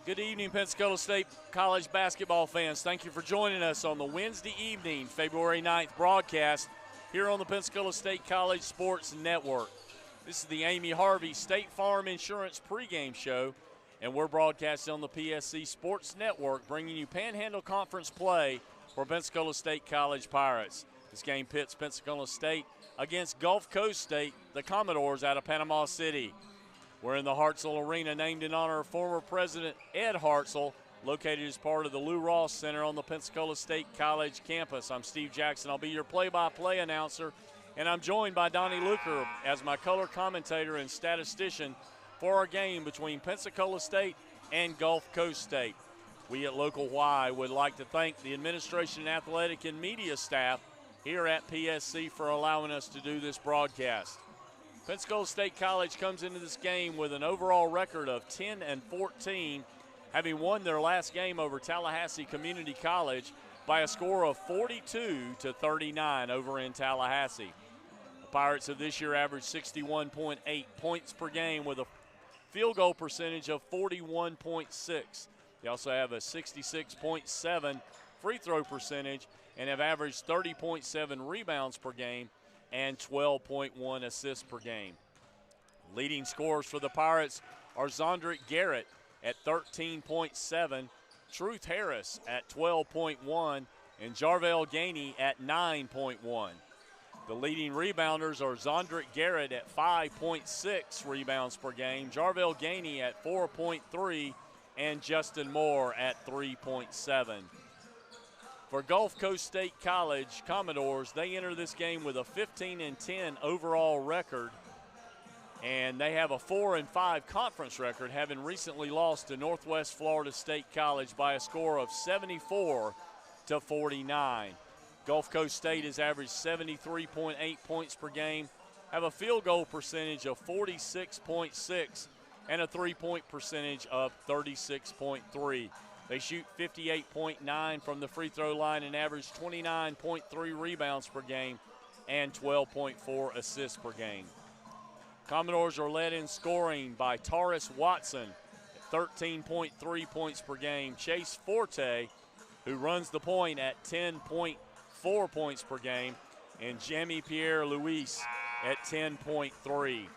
Good evening, Pensacola State College basketball fans. Thank you for joining us on the Wednesday evening, February 9th broadcast here on the Pensacola State College Sports Network. This is the Amy Harvey State Farm Insurance pregame show, and we're broadcasting on the PSC Sports Network, bringing you Panhandle Conference play for Pensacola State College Pirates. This game pits Pensacola State against Gulf Coast State, the Commodores out of Panama City. We're in the Hartzell Arena, named in honor of former President Ed Hartzell, located as part of the Lou Ross Center on the Pensacola State College campus. I'm Steve Jackson. I'll be your play-by-play announcer, and I'm joined by Donnie Luker as my color commentator and statistician for our game between Pensacola State and Gulf Coast State. We at Local Y would like to thank the administration, athletic, and media staff here at PSC for allowing us to do this broadcast. Pensacola State College comes into this game with an overall record of 10-14, having won their last game over Tallahassee Community College by a score of 42-39 over in Tallahassee. The Pirates of this year averaged 61.8 points per game with a field goal percentage of 41.6. They also have a 66.7 free throw percentage and have averaged 30.7 rebounds per game and 12.1 assists per game. Leading scorers for the Pirates are Zondrick Garrett at 13.7, Truth Harris at 12.1, and Jarvell Gainey at 9.1. The leading rebounders are Zondrick Garrett at 5.6 rebounds per game, Jarvell Gainey at 4.3, and Justin Moore at 3.7. For Gulf Coast State College Commodores, they enter this game with a 15-10 overall record, and they have a 4-5 conference record, having recently lost to Northwest Florida State College by a score of 74-49. Gulf Coast State has averaged 73.8 points per game, have a field goal percentage of 46.6, and a three-point percentage of 36.3. They shoot 58.9 from the free throw line and average 29.3 rebounds per game and 12.4 assists per game. Commodores are led in scoring by Taurus Watson at 13.3 points per game, Chase Forte, who runs the point at 10.4 points per game, and Jamie Pierre Luis at 10.3.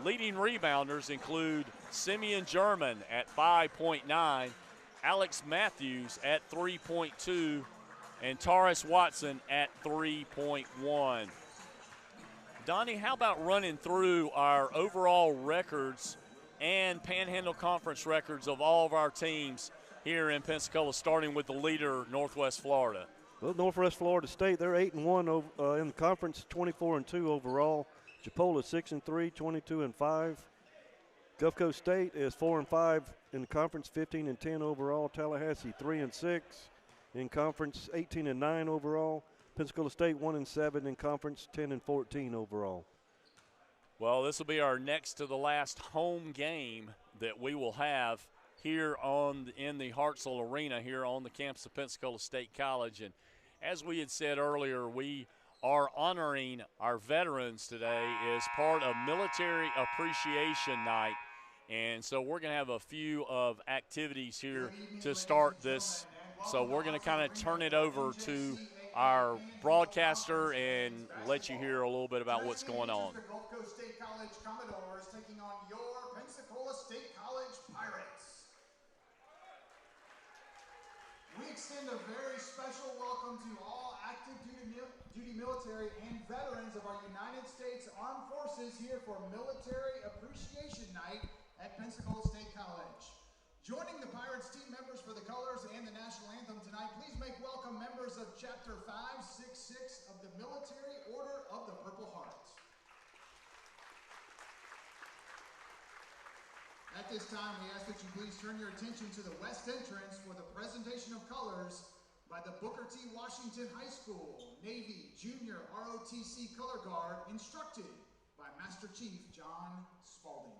Leading rebounders include Simeon German at 5.9, Alex Matthews at 3.2, and Taurus Watson at 3.1. Donnie, how about running through our overall records and Panhandle Conference records of all of our teams here in Pensacola, starting with the leader, Northwest Florida? Well, Northwest Florida State, they're 8-1 in the conference, 24-2 overall. Chipola 6-3, 22-5. Gulf Coast State is 4-5 in the conference, 15-10 overall. Tallahassee 3-6 in conference, 18-9 overall. Pensacola State 1-7 in conference, 10-14 overall. Well, this will be our next to the last home game that we will have here in the Hartzell Arena here on the campus of Pensacola State College. And as we had said earlier, we are honoring our veterans today as part of Military Appreciation Night. And so we're going to have a few of activities here to start this. So we're going to kind of turn it over to our broadcaster and let you hear a little bit about what's going on. The Gulf Coast State College Commodores taking on your Pensacola State College Pirates. We extend a very special welcome to all active duty military and veterans of our United States Armed Forces here for Military Appreciation Night at Pensacola State College. Joining the Pirates team members for the colors and the national anthem tonight, please make welcome members of Chapter 566 of the Military Order of the Purple Heart. At this time, we ask that you please turn your attention to the west entrance for the presentation of colors by the Booker T. Washington High School Navy Junior ROTC Color Guard, instructed by Master Chief John Spalding.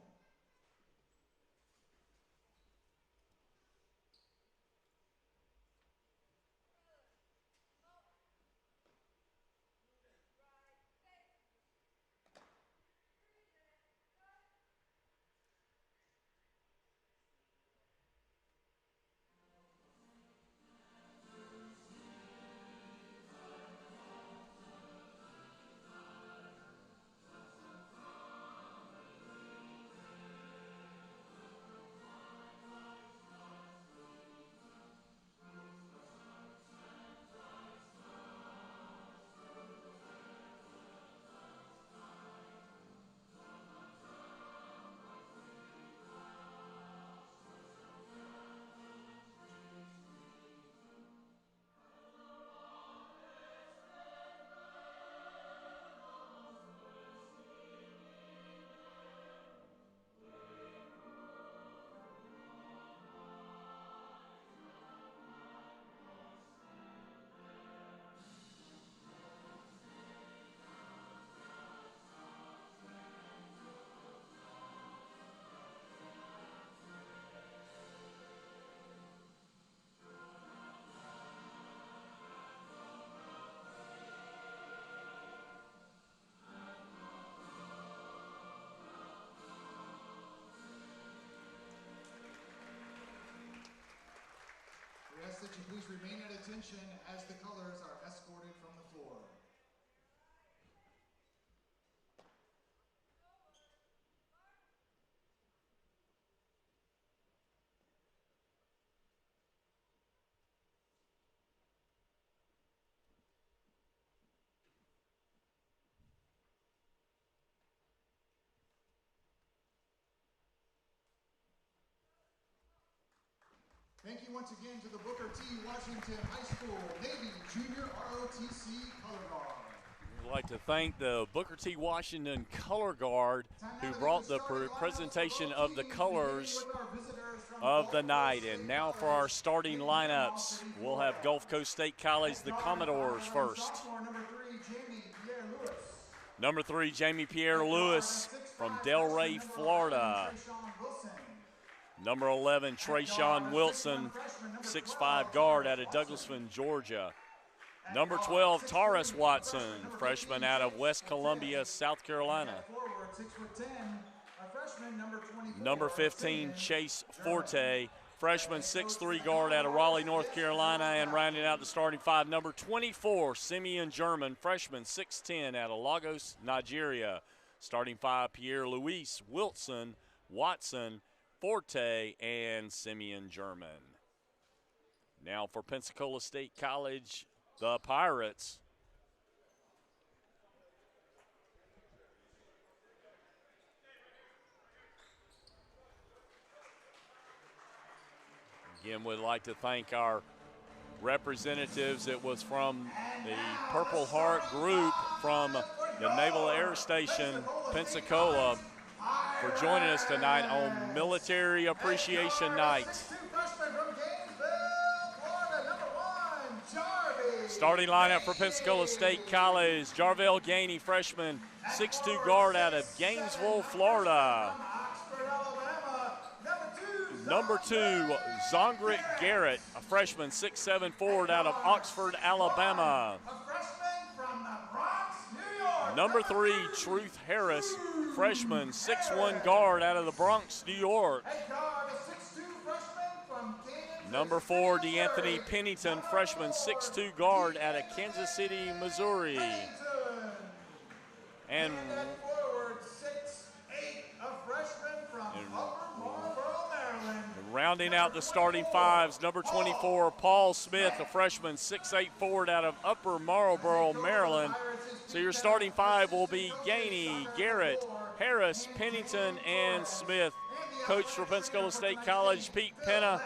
We ask that you please remain at attention as the colors are escorted from the floor. Thank you once again to the Booker T. Washington High School Navy Junior ROTC Color Guard. We'd like to thank the Booker T. Washington Color Guard who brought the presentation of the colors of the night. And now for our starting lineups, we'll have Gulf Coast State College, the Commodores first. Number 3, Jamie Pierre Lewis from Delray, Florida. Number 11, Trayshawn Wilson, 6'5" guard out of Douglasville, Georgia. Number 12, Taurus Watson, freshman out of West Columbia, South Carolina. Number 15, Chase Forte, freshman 6'3" guard out of Raleigh, North Carolina. And rounding out the starting 5, number 24, Simeon German, freshman 6'10" out of Lagos, Nigeria. Starting 5, Pierre Luis, Wilson, Watson, Forte, and Simeon German. Now for Pensacola State College, the Pirates. Again, we'd like to thank our representatives. It was from the Purple Heart group from the Naval Air Station, Pensacola, for joining us tonight on Military Appreciation Night. Starting lineup for Pensacola State College, Jarvell Gainey, freshman, 6'2" guard out of Gainesville, Florida. Number 2, Zongrit Garrett, a freshman, 6'7" forward out of Oxford, Alabama. Number 3, Truth Harris, freshman, 6'1" guard out of the Bronx, New York. Number 4, DeAnthony Pennington, freshman, 6'2" guard out of Kansas City, Missouri. And rounding out the starting 5s, number 24, Paul Smith, a freshman, 6'8" forward out of Upper Marlboro, Maryland. So your starting 5 will be Gainey, Garrett, Harris, Pennington, and Smith. Coach for Pensacola State College, Pete Penna.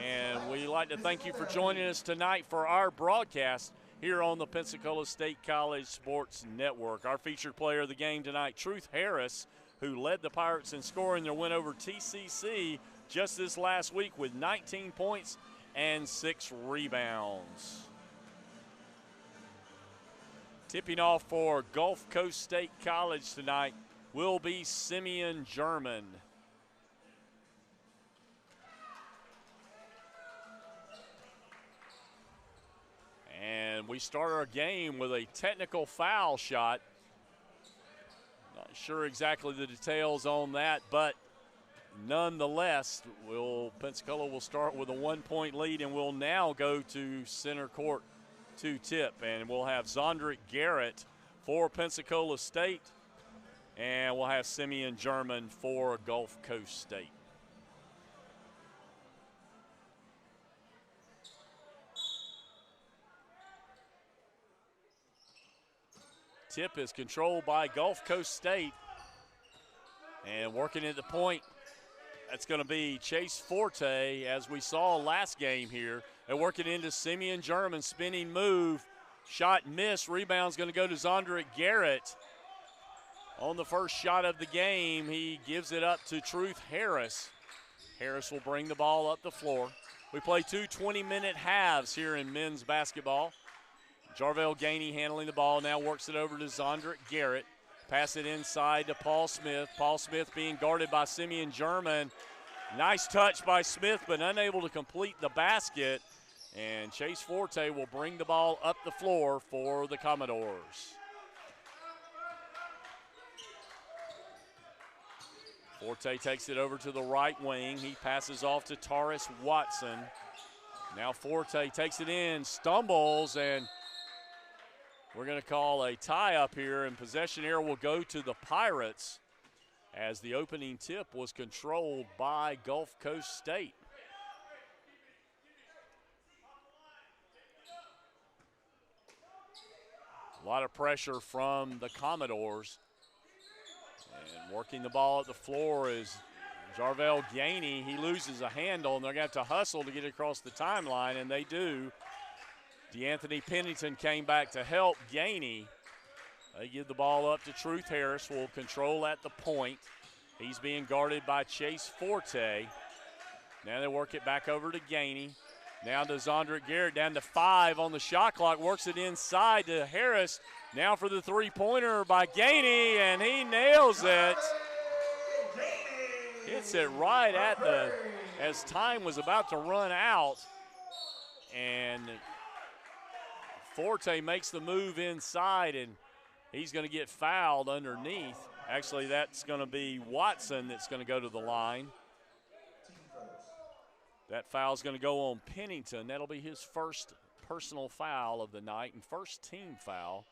And we'd like to thank you for joining us tonight for our broadcast here on the Pensacola State College Sports Network. Our featured player of the game tonight, Truth Harris, who led the Pirates in scoring their win over TCC just this last week with 19 points and 6 rebounds. Tipping off for Gulf Coast State College tonight will be Simeon German. And we start our game with a technical foul shot. Not sure exactly the details on that, but nonetheless, Pensacola will start with a 1-point lead, and we'll now go to center court to tip. And we'll have Zondrick Garrett for Pensacola State, and we'll have Simeon German for Gulf Coast State. Tip is controlled by Gulf Coast State. And working at the point, that's going to be Chase Forte, as we saw last game here. They're working into Simeon German, spinning move. Shot missed. Rebound's going to go to Zondrick Garrett. On the first shot of the game, he gives it up to Truth Harris. Harris will bring the ball up the floor. We play 2 20-minute halves here in men's basketball. Jarvell Gainey handling the ball, now works it over to Zondrick Garrett. Pass it inside to Paul Smith. Paul Smith being guarded by Simeon German. Nice touch by Smith, but unable to complete the basket. And Chase Forte will bring the ball up the floor for the Commodores. Forte takes it over to the right wing. He passes off to Taurus Watson. Now Forte takes it in, stumbles, and we're going to call a tie up here, and possession error will go to the Pirates as the opening tip was controlled by Gulf Coast State. A lot of pressure from the Commodores. And working the ball at the floor is Jarvell Gainey. He loses a handle, and they're going to have to hustle to get across the timeline, and they do. DeAnthony Pennington came back to help Gainey. They give the ball up to Truth Harris, will control at the point. He's being guarded by Chase Forte. Now they work it back over to Gainey. Now to Zondrick Garrett, down to 5 on the shot clock, works it inside to Harris. Now for the three-pointer by Gainey, and he nails it. Hits it right at as time was about to run out. And Forte makes the move inside, and he's going to get fouled underneath. Actually, that's going to be Watson that's going to go to the line. That foul's going to go on Pennington. That'll be his first personal foul of the night and first team foul.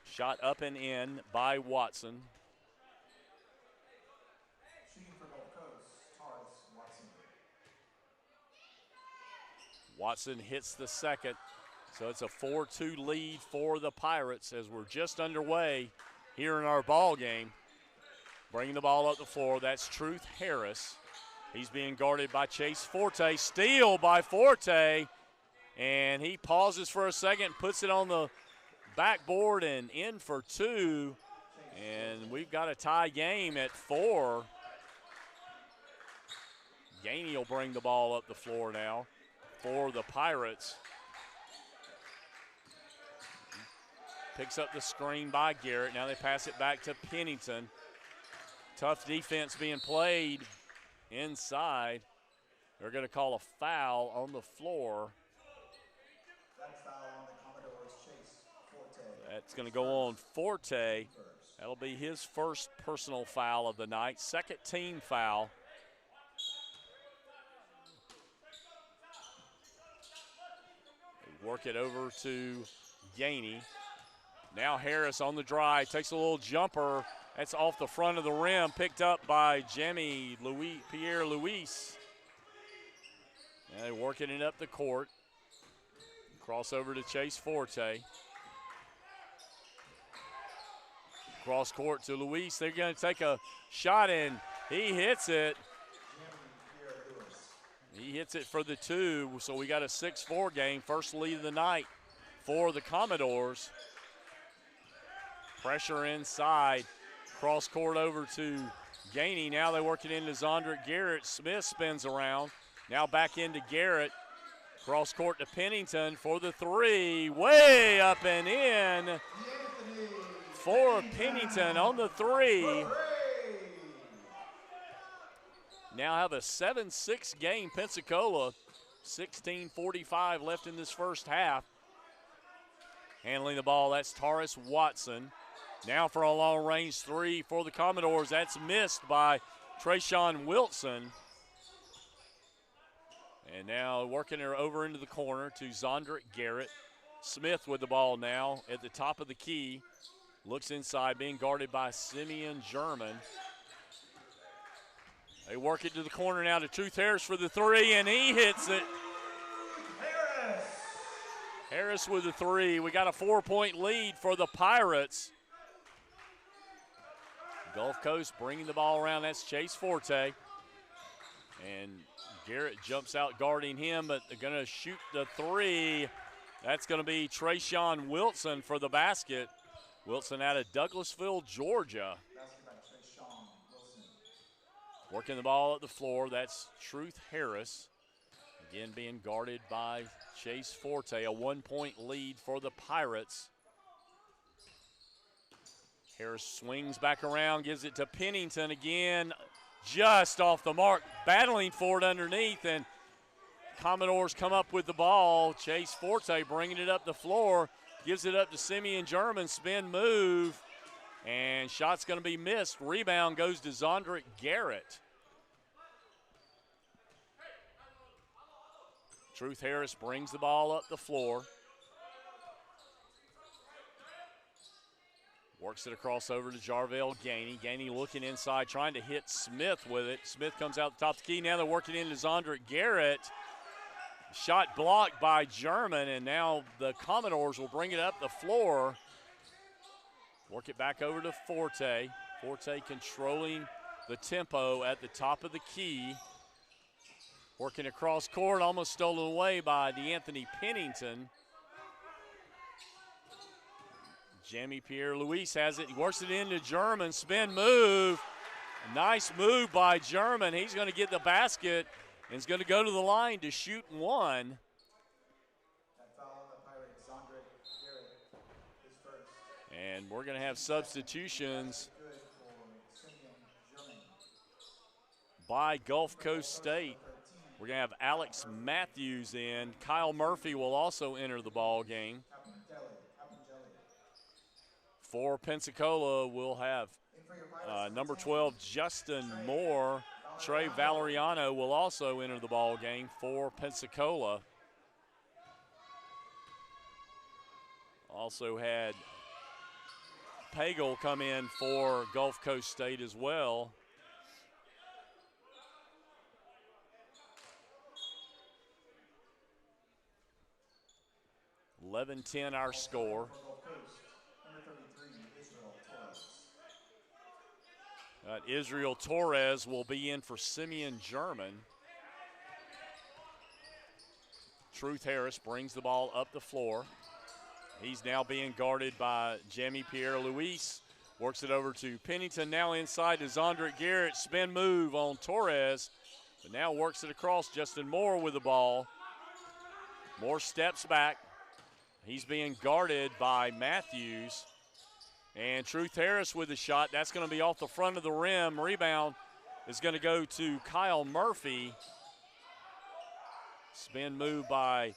Shot up and in by Watson. Shooting for Gulf Coast, Taurus Watson. Watson hits the second. So it's a 4-2 lead for the Pirates as we're just underway here in our ball game. Bringing the ball up the floor, that's Truth Harris. He's being guarded by Chase Forte. Steal by Forte, and he pauses for a second, puts it on the backboard and in for 2. And we've got a tie game at 4. Gainey will bring the ball up the floor now for the Pirates. Picks up the screen by Garrett. Now they pass it back to Pennington. Tough defense being played inside. They're going to call a foul on the floor. That foul on the Commodores, Chase Forte. That's going to go on Forte. That'll be his first personal foul of the night. Second team foul. They work it over to Gainey. Now Harris on the drive, takes a little jumper. That's off the front of the rim, picked up by Pierre Luis. Now they're working it up the court. Cross over to Chase Forte. Cross court to Luis. They're going to take a shot, and he hits it. He hits it for the 2, so we got a 6-4 game. First lead of the night for the Commodores. Pressure inside. Cross court over to Gainey. Now they work it into Zondrick Garrett. Smith spins around. Now back into Garrett. Cross court to Pennington for the three. Way up and in for Pennington on the three. Now have a 7-6 game, Pensacola. 16:45 left in this first half. Handling the ball, that's Taurus Watson. Now for a long-range three for the Commodores. That's missed by Trayshawn Wilson. And now working her over into the corner to Zondrick Garrett. Smith with the ball now at the top of the key. Looks inside, being guarded by Simeon German. They work it to the corner now to Truth Harris for the three, and he hits it. Harris with the three. We got a 4-point lead for the Pirates. Gulf Coast bringing the ball around. That's Chase Forte. And Garrett jumps out guarding him, but they're going to shoot the three. That's going to be Trayshawn Wilson for the basket. Wilson out of Douglasville, Georgia. Working the ball at the floor, that's Truth Harris. Again, being guarded by Chase Forte. A 1-point lead for the Pirates. Harris swings back around, gives it to Pennington again. Just off the mark, battling for it underneath, and Commodores come up with the ball. Chase Forte bringing it up the floor, gives it up to Simeon German, spin move, and shot's going to be missed. Rebound goes to Zondrick Garrett. Truth Harris brings the ball up the floor. Works it across over to Jarvell Gainey. Gainey looking inside, trying to hit Smith with it. Smith comes out the top of the key. Now they're working into Zondrick Garrett. Shot blocked by German, and now the Commodores will bring it up the floor. Work it back over to Forte. Forte controlling the tempo at the top of the key. Working across court, almost stolen away by DeAnthony Pennington. Jamie Pierre-Louis has it. He works it into German. Spin move. Nice move by German. He's going to get the basket and he's going to go to the line to shoot one. And we're going to have substitutions by Gulf Coast State. We're going to have Alex Matthews in. Kyle Murphy will also enter the ball game. For Pensacola, we'll have number 12, Justin Moore. Trey Valeriano will also enter the ball game for Pensacola. Also had Pagel come in for Gulf Coast State as well. (11-10) our score. Israel Torres will be in for Simeon German. Truth Harris brings the ball up the floor. He's now being guarded by Jamie Pierre-Louis. Works it over to Pennington, now inside to Zondrick Garrett. Spin move on Torres, but now works it across. Justin Moore with the ball. Moore steps back. He's being guarded by Matthews. And Truth Harris with the shot. That's going to be off the front of the rim. Rebound is going to go to Kyle Murphy. Spin move by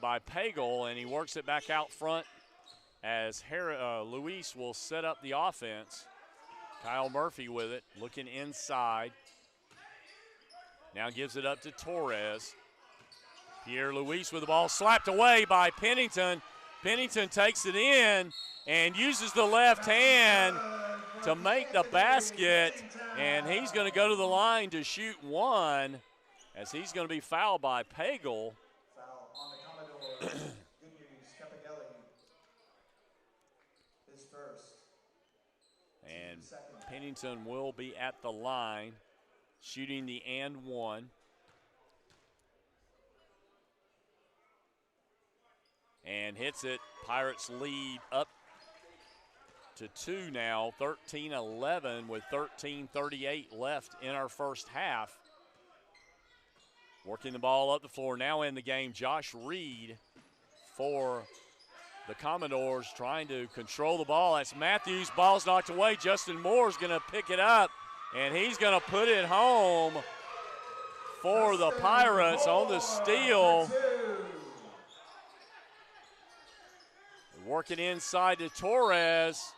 Pagel, and he works it back out front as Luis will set up the offense. Kyle Murphy with it, looking inside. Now gives it up to Torres. Pierre-Louis with the ball slapped away by Pennington. Pennington takes it in and uses the left hand to make the basket, and he's going to go to the line to shoot one as he's going to be fouled by Pagel. Foul on the Commodores. Good news, Capagelli. His first. And Pennington will be at the line, shooting the and one. And hits it. Pirates lead up to 2 now, 13-11 with 13:38 left in our first half. Working the ball up the floor. Now in the game, Josh Reed for the Commodores trying to control the ball. That's Matthews. Ball's knocked away. Justin Moore's going to pick it up, and he's going to put it home for the Pirates on the steal. Working inside to Torres.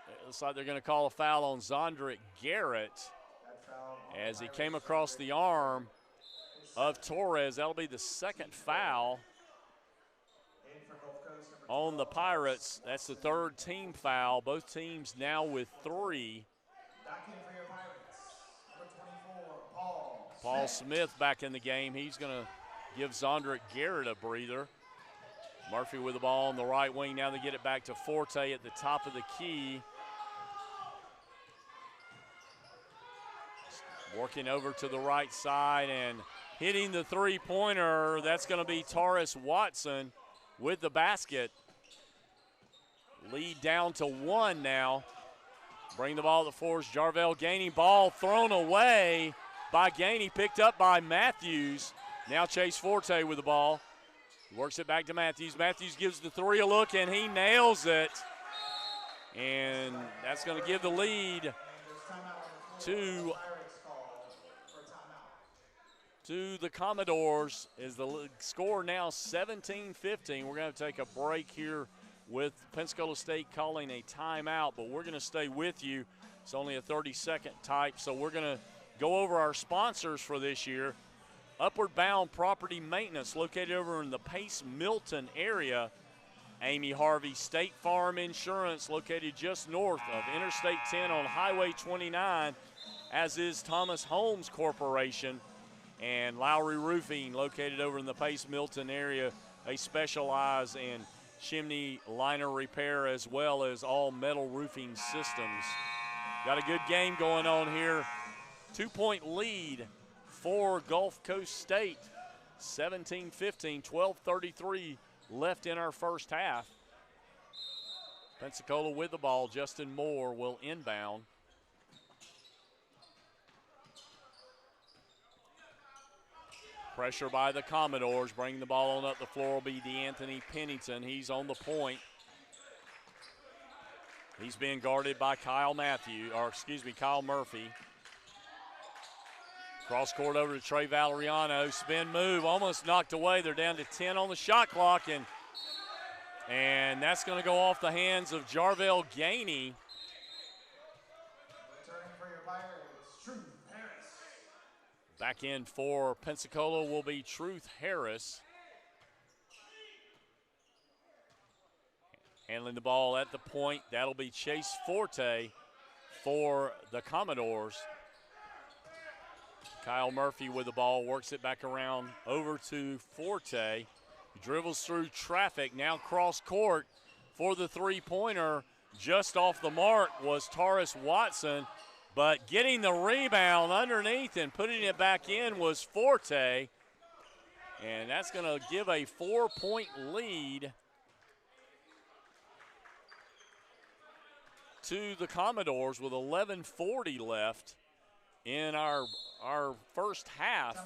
It looks like they're going to call a foul on Zondrick Garrett as he came across the arm of Torres. That'll be the second foul on the Pirates. That's the third team foul. Both teams now with 3. Paul Smith back in the game. He's going to give Zondrick Garrett a breather. Murphy with the ball on the right wing. Now they get it back to Forte at the top of the key. Working over to the right side and hitting the three-pointer. That's going to be Taurus Watson with the basket. Lead down to 1 now. Bring the ball to the floor. Jarvell Gainey. Ball thrown away by Gainey. Picked up by Matthews. Now Chase Forte with the ball. Works it back to Matthews. Matthews gives the 3 a look, and he nails it. And that's going to give the lead to the Commodores. Is the score now 17-15. We're going to take a break here with Pensacola State calling a timeout, but we're going to stay with you. It's only a 30-second type, so we're going to go over our sponsors for this year. Upward Bound Property Maintenance, located over in the Pace Milton area. Amy Harvey State Farm Insurance, located just north of Interstate 10 on Highway 29, as is Thomas Holmes Corporation. And Lowry Roofing, located over in the Pace Milton area. They specialize in chimney liner repair as well as all metal roofing systems. Got a good game going on here. 2-point lead for Gulf Coast State. 17-15, 12:33 left in our first half. Pensacola with the ball. Justin Moore will inbound. Pressure by the Commodores. Bringing the ball on up the floor will be DeAnthony Pennington. He's on the point. He's being guarded by Kyle Murphy. Cross court over to Trey Valeriano. Spin move, almost knocked away. They're down to 10 on the shot clock, and that's going to go off the hands of Jarvell Gainey. Back in for Pensacola will be Truth Harris. Handling the ball at the point, that'll be Chase Forte for the Commodores. Kyle Murphy with the ball, works it back around over to Forte. He dribbles through traffic, now cross court for the three-pointer. Just off the mark was Taurus Watson, but getting the rebound underneath and putting it back in was Forte. And that's going to give a 4-point lead to the Commodores with 11:40 left in our first half.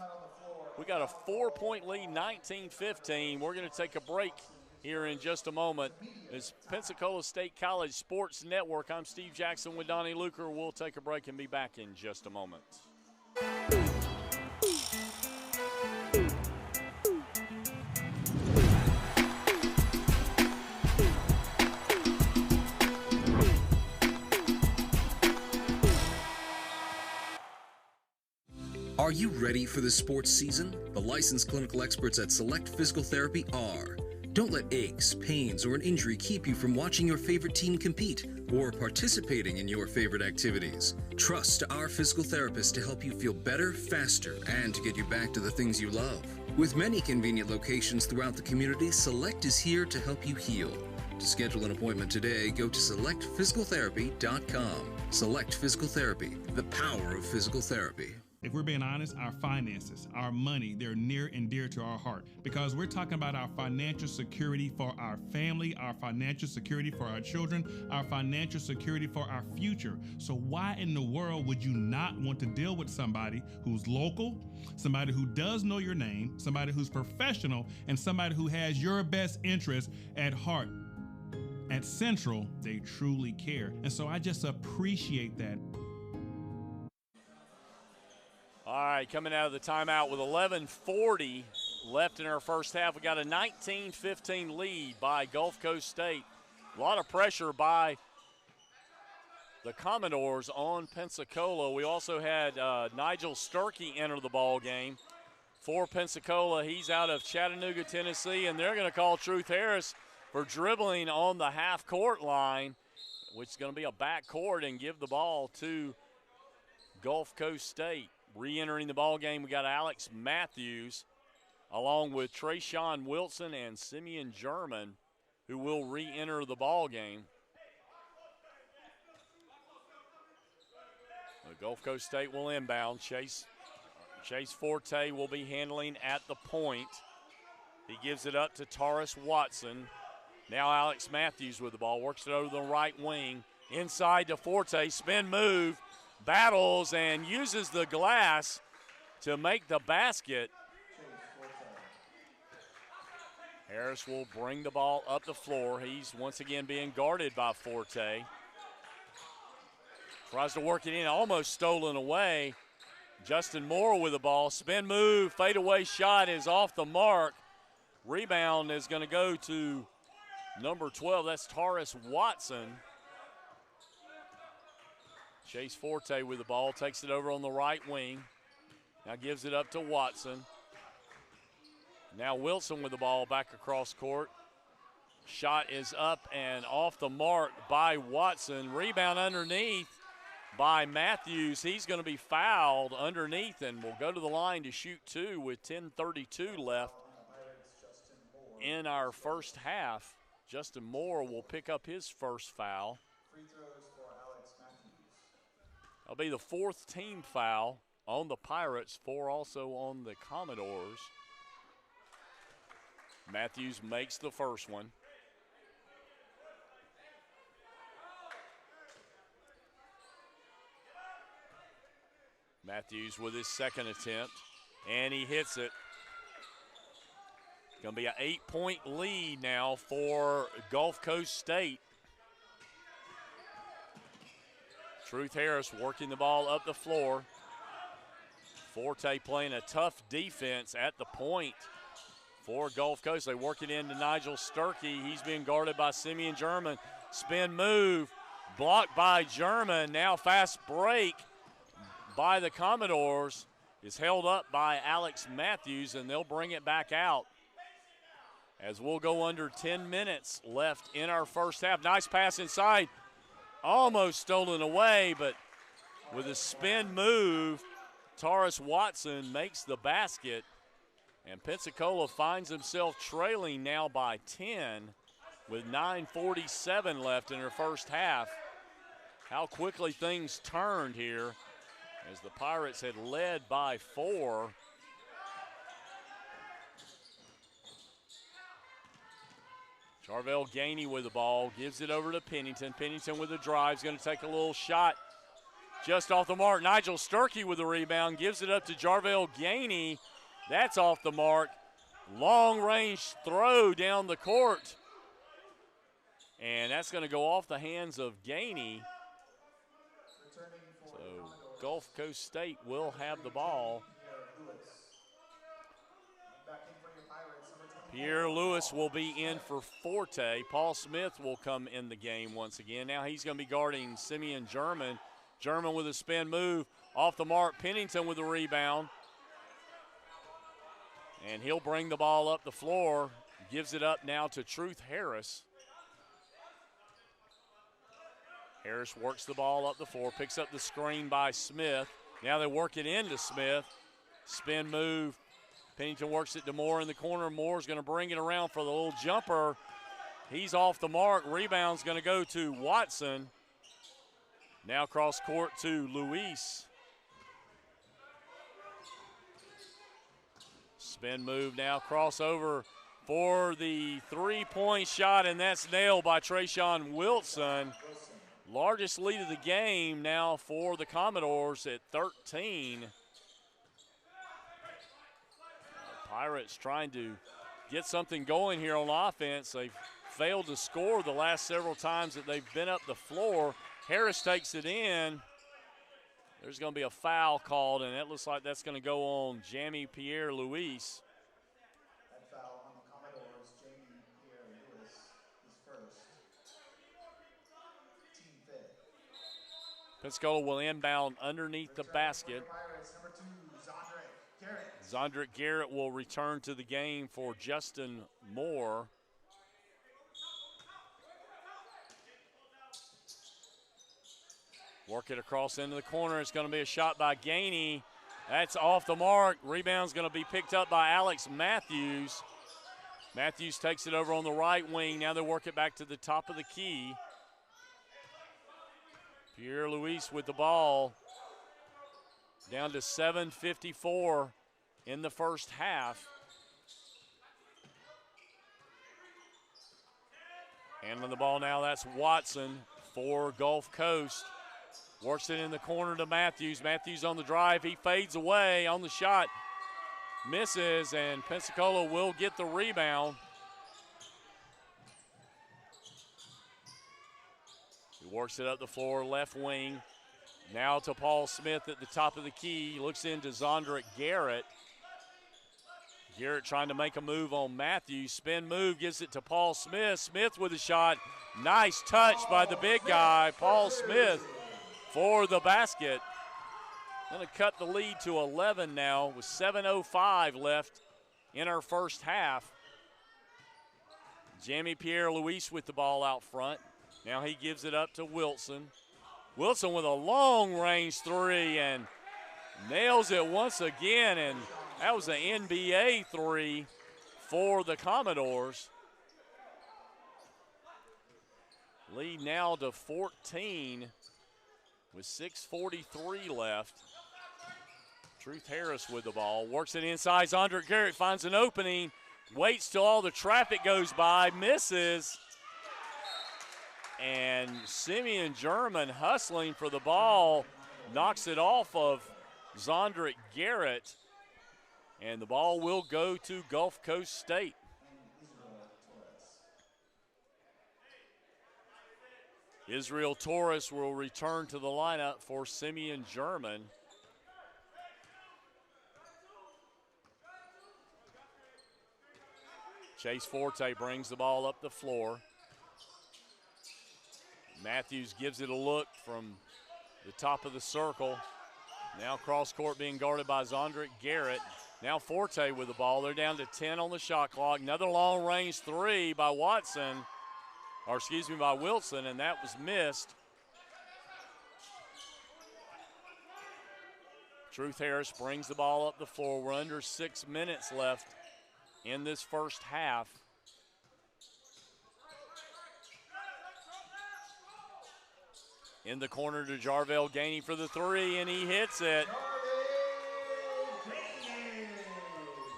We got a 4-point lead, 19-15. We're going to take a break here in just a moment. It's Pensacola State College Sports Network. I'm Steve Jackson with Donnie Luker. We'll take a break and be back in just a moment. Are you ready for the sports season? The licensed clinical experts at Select Physical Therapy are. Don't let aches, pains, or an injury keep you from watching your favorite team compete or participating in your favorite activities. Trust our physical therapists to help you feel better, faster, and to get you back to the things you love. With many convenient locations throughout the community, Select is here to help you heal. To schedule an appointment today, go to selectphysicaltherapy.com. Select Physical Therapy, the power of physical therapy. If we're being honest, our finances, our money, they're near and dear to our heart because we're talking about our financial security for our family, our financial security for our children, our financial security for our future. So why in the world would you not want to deal with somebody who's local, somebody who does know your name, somebody who's professional, and somebody who has your best interest at heart? At Central, they truly care. And so I just appreciate that. All right, coming out of the timeout with 11:40 left in our first half. We got a 19-15 lead by Gulf Coast State. A lot of pressure by the Commodores on Pensacola. We also had Nigel Sturkey enter the ball game for Pensacola. He's out of Chattanooga, Tennessee, and they're going to call Truth Harris for dribbling on the half-court line, which is going to be a back court, and give the ball to Gulf Coast State. Re-entering the ball game, we got Alex Matthews along with Trayshawn Wilson and Simeon German, who will re-enter the ball game. The Gulf Coast State will inbound. Chase Forte will be handling at the point. He gives it up to Taurus Watson. Now Alex Matthews with the ball, works it over the right wing. Inside to Forte, spin move, battles and uses the glass to make the basket. Harris will bring the ball up the floor. He's once again being guarded by Forte. Tries to work it in, almost stolen away. Justin Moore with the ball. Spin move, fadeaway shot is off the mark. Rebound is going to go to number 12. That's Taurus Watson. Chase Forte with the ball, takes it over on the right wing. Now gives it up to Watson. Now Wilson with the ball back across court. Shot is up and off the mark by Watson. Rebound underneath by Matthews. He's going to be fouled underneath and will go to the line to shoot two with 10:32 left in our first half. Justin Moore will pick up his first foul. Free throws for Alex Matthews. That'll be the fourth team foul on the Pirates, 4 also on the Commodores. Matthews makes the first one. Matthews with his second attempt, and he hits it. Going to be an 8-point lead now for Gulf Coast State. Truth Harris working the ball up the floor. Forte playing a tough defense at the point for Gulf Coast. They work it into Nigel Sturkey. He's being guarded by Simeon German. Spin move, blocked by German. Now fast break by the Commodores is held up by Alex Matthews, and they'll bring it back out as we'll go under 10 minutes left in our first half. Nice pass inside. Almost stolen away, but with a spin move, Taurus Watson makes the basket, and Pensacola finds himself trailing now by 10 with 9:47 left in her first half. How quickly things turned here as the Pirates had led by 4. Jarvell Gainey with the ball, gives it over to Pennington. Pennington with the drive, is going to take a little shot just off the mark. Nigel Sturkey with the rebound, gives it up to Jarvell Gainey. That's off the mark. Long range throw down the court. And that's going to go off the hands of Gainey. So Gulf Coast State will have the ball. Pierre Lewis will be in for Forte. Paul Smith will come in the game once again. Now he's going to be guarding Simeon German. German with a spin move off the mark. Pennington with the rebound. And he'll bring the ball up the floor. Gives it up now to Truth Harris. Harris works the ball up the floor. Picks up the screen by Smith. Now they work it into Smith. Spin move. Pennington works it to Moore in the corner. Moore's going to bring it around for the little jumper. He's off the mark. Rebound's going to go to Watson. Now cross court to Luis. Spin move now, crossover for the three-point shot, and that's nailed by Trayshawn Wilson. Largest lead of the game now for the Commodores at 13. Pirates trying to get something going here on offense. They've failed to score the last several times that they've been up the floor. Harris takes it in. There's going to be a foul called, and it looks like that's going to go on Jamie Pierre-Louis. That foul on the Commodores, Jamie Pierre-Louis is first. Team fifth. Pensacola will inbound underneath the basket. Pirates, number 2, Zondrick Garrett. Zondrick Garrett will return to the game for Justin Moore. Work it across into the corner. It's going to be a shot by Gainey. That's off the mark. Rebound's going to be picked up by Alex Matthews. Matthews takes it over on the right wing. Now they work it back to the top of the key. Pierre-Louis with the ball. Down to 7:54 in the first half. Handling the ball now, that's Watson for Gulf Coast. Works it in the corner to Matthews. Matthews on the drive. He fades away on the shot. Misses, and Pensacola will get the rebound. He works it up the floor, left wing. Now to Paul Smith at the top of the key. He looks into Zondrick Garrett. Garrett trying to make a move on Matthews. Spin move, gives it to Paul Smith. Smith with a shot. Nice touch by the big guy, Paul Smith, for the basket. Going to cut the lead to 11 now with 7:05 left in our first half. Jamie Pierre-Louis with the ball out front. Now he gives it up to Wilson. Wilson with a long-range three and nails it once again, and that was an NBA three for the Commodores. Lead now to 14 with 6:43 left. Truth Harris with the ball. Works it inside. Zondrick Garrett finds an opening. Waits till all the traffic goes by. Misses. And Simeon German hustling for the ball. Knocks it off of Zondrick Garrett. And the ball will go to Gulf Coast State. Israel Torres will return to the lineup for Simeon German. Chase Forte brings the ball up the floor. Matthews gives it a look from the top of the circle. Now cross court being guarded by Zondrick Garrett. Now Forte with the ball. They're down to 10 on the shot clock. Another long range three by by Wilson, and that was missed. Truth Harris brings the ball up the floor. We're under 6 minutes left in this first half. In the corner to Jarvell Gainey for the three, and he hits it.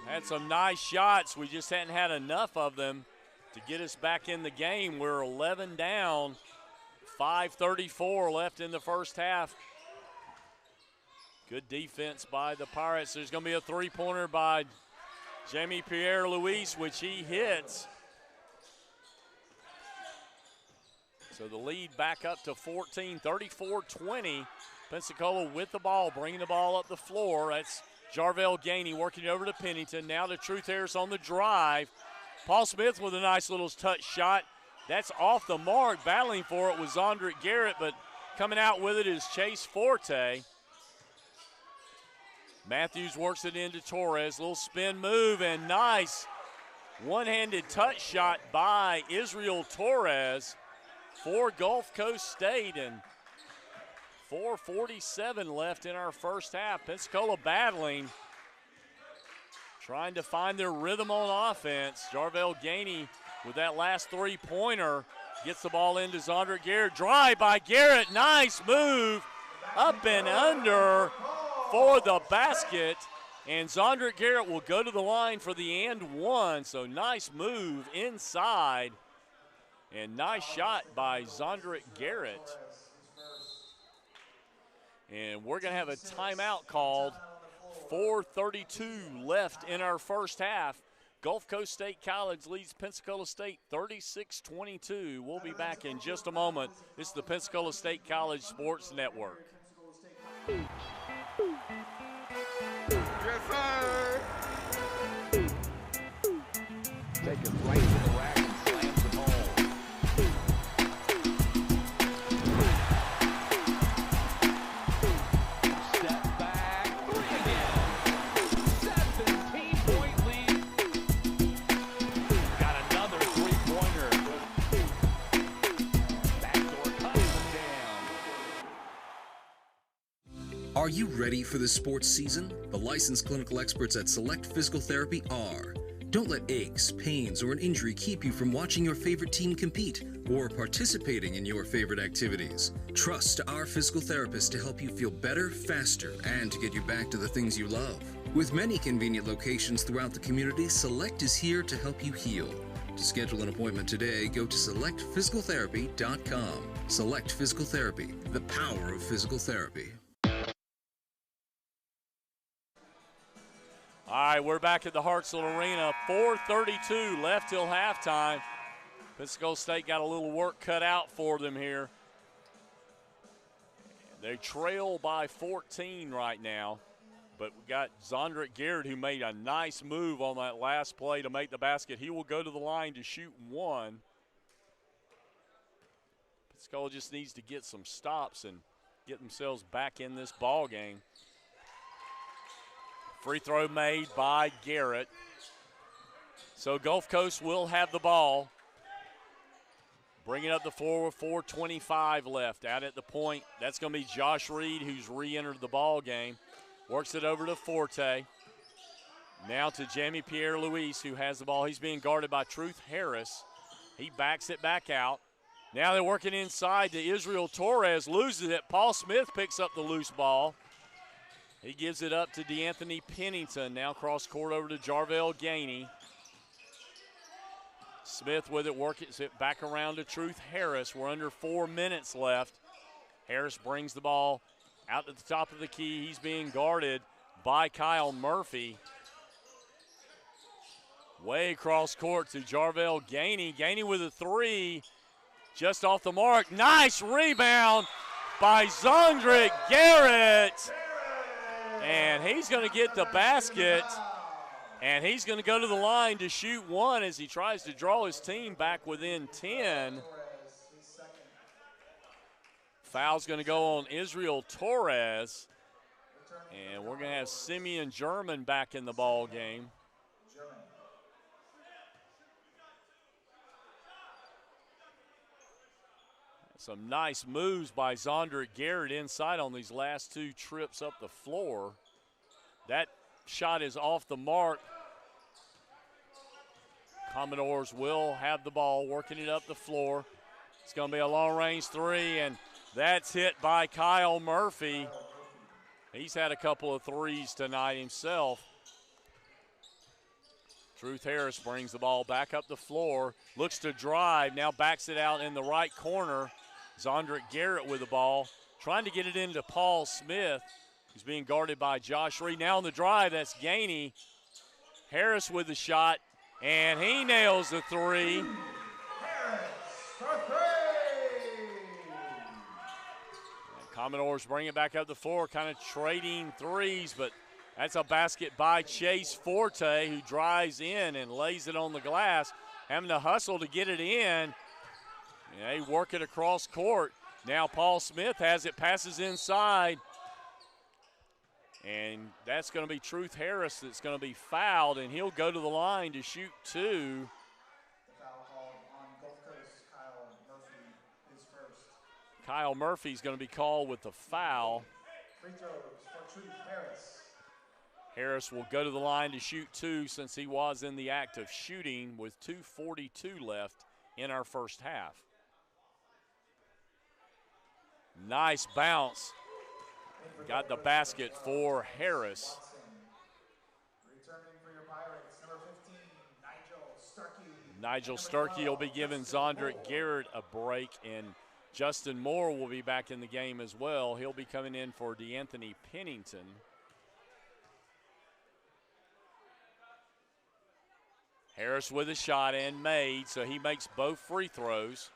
Had some nice shots. We just hadn't had enough of them to get us back in the game. We're 11 down, 5:34 left in the first half. Good defense by the Pirates. There's going to be a three-pointer by Jamie Pierre-Louis, which he hits. So the lead back up to 14, 34-20. Pensacola with the ball, bringing the ball up the floor. That's Jarvell Gainey working it over to Pennington. Now to Truth Harris on the drive. Paul Smith with a nice little touch shot. That's off the mark. Battling for it was Zondrick Garrett, but coming out with it is Chase Forte. Matthews works it into Torres. Little spin move and nice one-handed touch shot by Israel Torres for Gulf Coast State, and 4:47 left in our first half. Pensacola battling, trying to find their rhythm on offense. Jarvell Gainey with that last three-pointer gets the ball into Zondrick Garrett. Drive by Garrett, nice move, up and under for the basket. And Zondrick Garrett will go to the line for the and one. So nice move inside. And nice shot by Zondrick Garrett. And we're going to have a timeout called. 4:32 left in our first half. Gulf Coast State College leads Pensacola State 36-22. We'll be back in just a moment. This is the Pensacola State College Sports Network. Yes, sir. Take it right to the rack and slams it home. Step back, three again. 17-point lead. Got another three-pointer. Backdoor cuts them down. Are you ready for the sports season? The licensed clinical experts at Select Physical Therapy are. Don't let aches, pains, or an injury keep you from watching your favorite team compete or participating in your favorite activities. Trust our physical therapists to help you feel better, faster, and to get you back to the things you love. With many convenient locations throughout the community, Select is here to help you heal. To schedule an appointment today, go to selectphysicaltherapy.com. Select Physical Therapy, the power of physical therapy. All right, we're back at the Hartselle Arena. 4:32 left till halftime. Pensacola State got a little work cut out for them here. They trail by 14 right now, but we got Zondrick Garrett who made a nice move on that last play to make the basket. He will go to the line to shoot one. Pensacola just needs to get some stops and get themselves back in this ball game. Free throw made by Garrett. So Gulf Coast will have the ball. Bringing up the floor with 4:25 left. Out at the point, that's going to be Josh Reed, who's re-entered the ball game. Works it over to Forte. Now to Jamie Pierre-Louis, who has the ball. He's being guarded by Truth Harris. He backs it back out. Now they're working inside to Israel Torres. Loses it. Paul Smith picks up the loose ball. He gives it up to DeAnthony Pennington. Now cross court over to Jarvell Gainey. Smith with it, works it back around to Truth Harris. We're under 4 minutes left. Harris brings the ball out to the top of the key. He's being guarded by Kyle Murphy. Way across court to Jarvell Gainey. Gainey with a three, just off the mark. Nice rebound by Zondrick Garrett. And he's going to get the basket, and he's going to go to the line to shoot one as he tries to draw his team back within 10. Foul's going to go on Israel Torres, and we're going to have Simeon German back in the ball game. Some nice moves by Zondrick Garrett inside on these last two trips up the floor. That shot is off the mark. Commodores will have the ball, working it up the floor. It's going to be a long-range three, and that's hit by Kyle Murphy. He's had a couple of threes tonight himself. Truth Harris brings the ball back up the floor, looks to drive, now backs it out in the right corner. Zondrick Garrett with the ball, trying to get it into Paul Smith, who's being guarded by Josh Reed. Now on the drive, that's Gainey. Harris with the shot, and he nails the three. Commodores bring it back up the floor, kind of trading threes, but that's a basket by Chase Forte, who drives in and lays it on the glass, having to hustle to get it in. Yeah, he work it across court. Now Paul Smith has it, passes inside. And that's going to be Truth Harris that's going to be fouled, and he'll go to the line to shoot two. Foul called on Gulf Coast. Kyle Murphy is first. Kyle Murphy's going to be called with the foul. Free throws for Truth Harris. Harris will go to the line to shoot two since he was in the act of shooting with 2:42 left in our first half. Nice bounce. Got the basket for Harris. Nigel Sturkey will be giving Zondrick Garrett a break, and Justin Moore will be back in the game as well. He'll be coming in for DeAnthony Pennington. Harris with a shot and made, so he makes both free throws.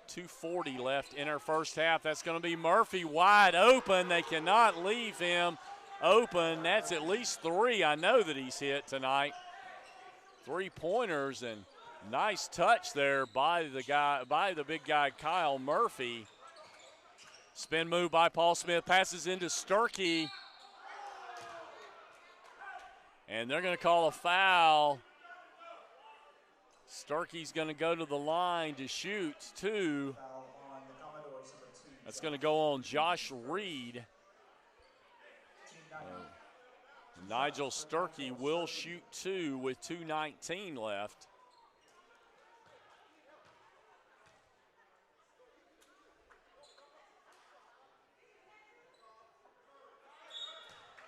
2:40 left in our first half. That's going to be Murphy wide open. They cannot leave him open. That's at least 3. I know that he's hit tonight. 3-pointers, and nice touch there by the big guy Kyle Murphy. Spin move by Paul Smith, passes into Sturkey. And they're going to call a foul. Sturkey's going to go to the line to shoot 2. That's going to go on Josh Reed. Nigel Sturkey will shoot 2 with 2:19 left.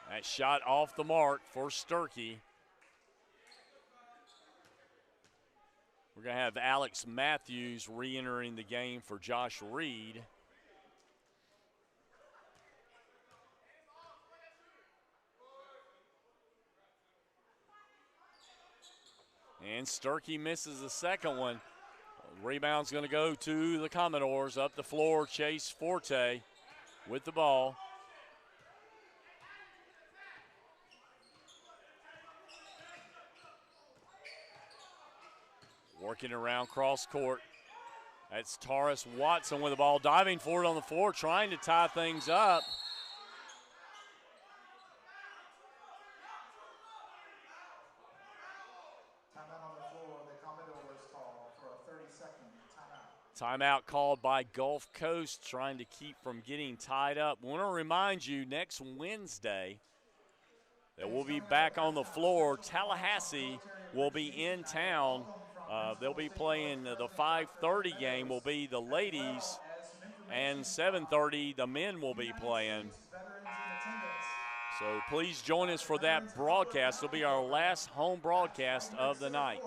That shot off the mark for Sturkey. We're going to have Alex Matthews re-entering the game for Josh Reed. And Sturkey misses the second one. Rebound's going to go to the Commodores. Up the floor, Chase Forte with the ball. Working around cross court. That's Taurus Watson with the ball, diving forward on the floor, trying to tie things up. Timeout on the floor. The Commodores call for a 30-second timeout. Timeout called by Gulf Coast, trying to keep from getting tied up. I want to remind you, next Wednesday, that we'll be back on the floor. Tallahassee will be in town. They'll be playing the 5:30 game will be the ladies, and 7:30 the men will be playing. So please join us for that broadcast. It'll be our last home broadcast of the night.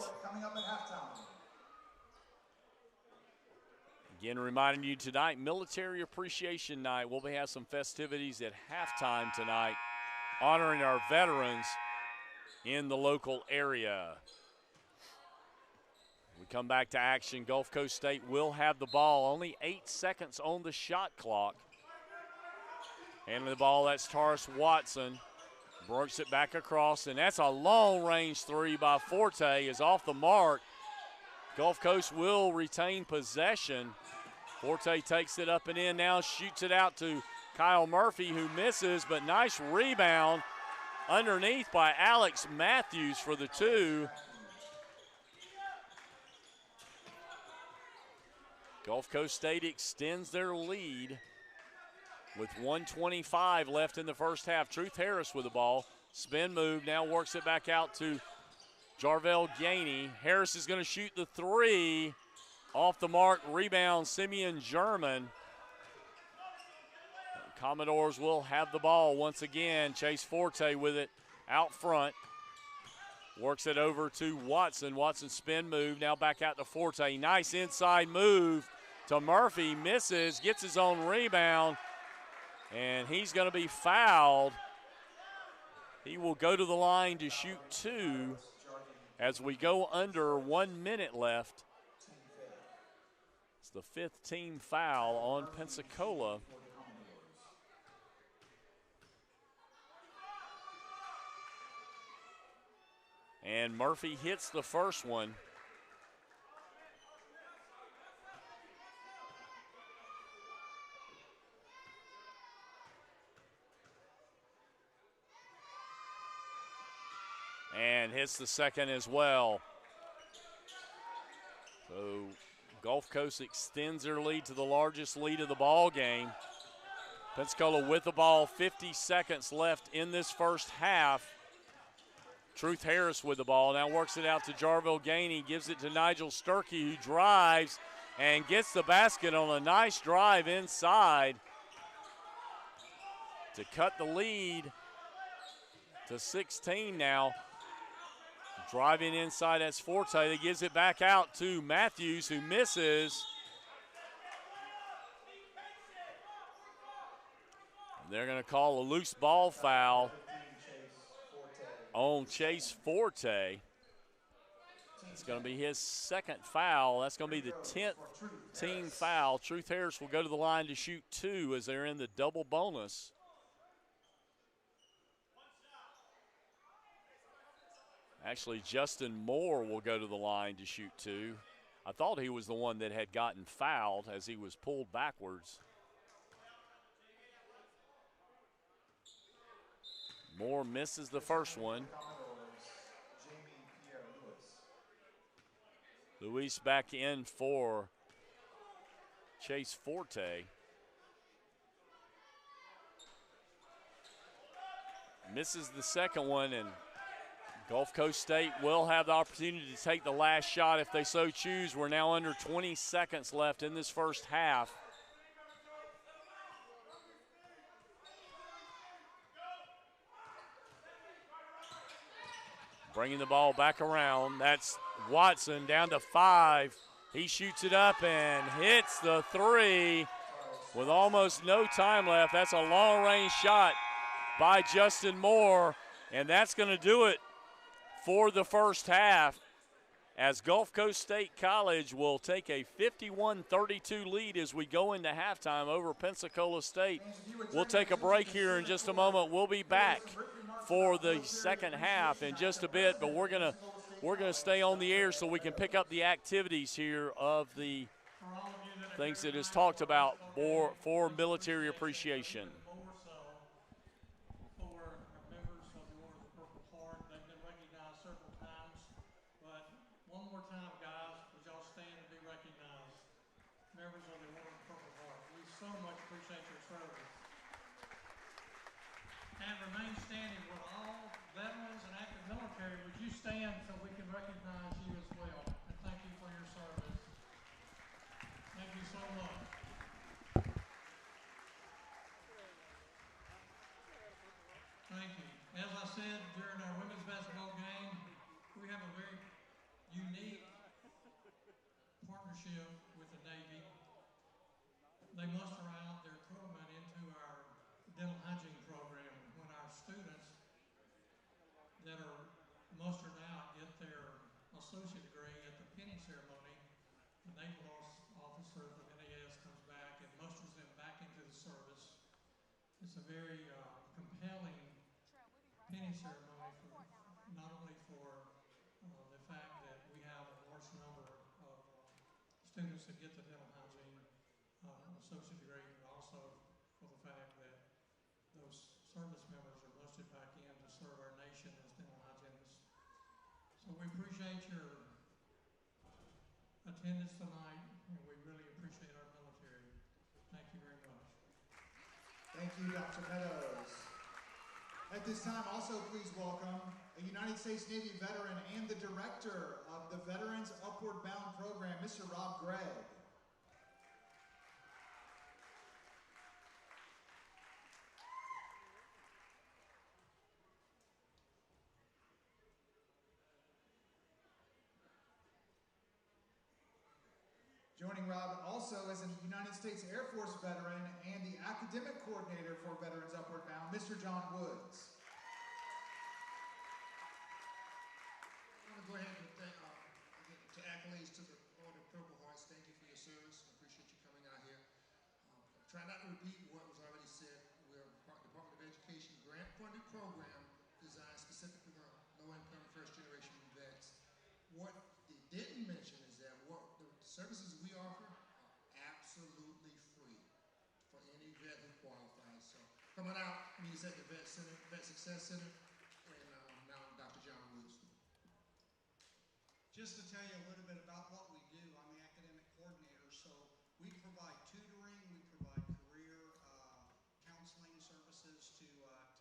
Again, reminding you tonight, Military Appreciation Night. We'll have some festivities at halftime tonight, honoring our veterans in the local area. We come back to action. Gulf Coast State will have the ball. Only 8 seconds on the shot clock. Handling the ball, that's Taurus Watson. Works it back across, and that's a long-range 3 by Forte. Is off the mark. Gulf Coast will retain possession. Forte takes it up and in now, shoots it out to Kyle Murphy, who misses, but nice rebound underneath by Alex Matthews for the 2. Gulf Coast State extends their lead with 1:25 left in the first half. Truth Harris with the ball. Spin move, now works it back out to Jarvell Gainey. Harris is going to shoot the 3. Off the mark, rebound, Simeon German. Commodores will have the ball once again. Chase Forte with it out front. Works it over to Watson. Watson spin move, now back out to Forte. Nice inside move to Murphy, misses, gets his own rebound, and he's going to be fouled. He will go to the line to shoot 2 as we go under 1 minute left. It's the 5th team foul on Pensacola. And Murphy hits the first one. And hits the second as well. So Gulf Coast extends their lead to the largest lead of the ball game. Pensacola with the ball, 50 seconds left in this first half. Truth Harris with the ball, now works it out to Jarvell Gainey, gives it to Nigel Sturkey, who drives and gets the basket on a nice drive inside to cut the lead to 16 now. Driving inside, that's Forte. That gives it back out to Matthews, who misses. And they're going to call a loose ball foul on Chase Forte. It's going to be his second foul. That's going to be the 10th team foul. Truth Harris will go to the line to shoot 2 as they're in the double bonus. Actually, Justin Moore will go to the line to shoot 2. I thought he was the one that had gotten fouled as he was pulled backwards. Moore misses the first one. Luis back in for Chase Forte. Misses the second one, and Gulf Coast State will have the opportunity to take the last shot if they so choose. We're now under 20 seconds left in this first half. Bringing the ball back around. That's Watson down to 5. He shoots it up and hits the 3 with almost no time left. That's a long-range shot by Justin Moore, and that's going to do it for the first half, as Gulf Coast State College will take a 51-32 lead as we go into halftime over Pensacola State. We'll take a break here in just a moment. We'll be back for the second half in just a bit, but we're gonna stay on the air so we can pick up the activities here of the things that is talked about for military appreciation. Remain standing with all veterans and active military. Would you stand so we can recognize you as well? And thank you for your service. Thank you so much. Thank you. As I said during our women's basketball game, we have a very unique partnership with the Navy. They muster out their crewmen into our dental hygiene program. Students that are mustered out get their associate degree at the pinning ceremony. The naval officer of the NAS comes back and musters them back into the service. It's a very compelling pinning ceremony, not only for the fact that we have a large number of students that get the dental hygiene associate degree, but also for the fact that those service members are listed back in to serve our nation as dental hygienists. So we appreciate your attendance tonight, and we really appreciate our military. Thank you very much. Thank you, Dr. Meadows. At this time, also please welcome a United States Navy veteran and the director of the Veterans Upward Bound program, Mr. Rob Gregg. Joining Rob also is a United States Air Force veteran and the academic coordinator for Veterans Upward Bound, Mr. John Woods. I'm going to go ahead and thank to accolades to the Order of Purple Hearts. Thank you for your service. I appreciate you coming out here. Try not to repeat what was already said. We're a Department of Education grant-funded program designed specifically for low-income first-generation vets. What they didn't mention is that what the services we offer are absolutely free for any vet who qualifies. So coming out, means at the Vet Success Center, and now Dr. John Woods. Just to tell you a little bit about what we do, I'm the academic coordinator. So we provide tutoring, we provide career counseling services to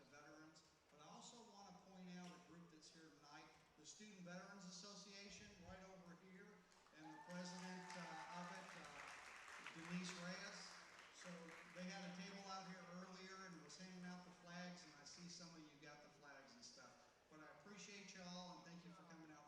veterans. But I also want to point out a group that's here tonight, the Student Veterans Association, right over here, and the president of it, Denise Reyes. So they had a table out here earlier and was handing out the flags, and I see some of you got the flags and stuff. But I appreciate y'all, and thank you for coming out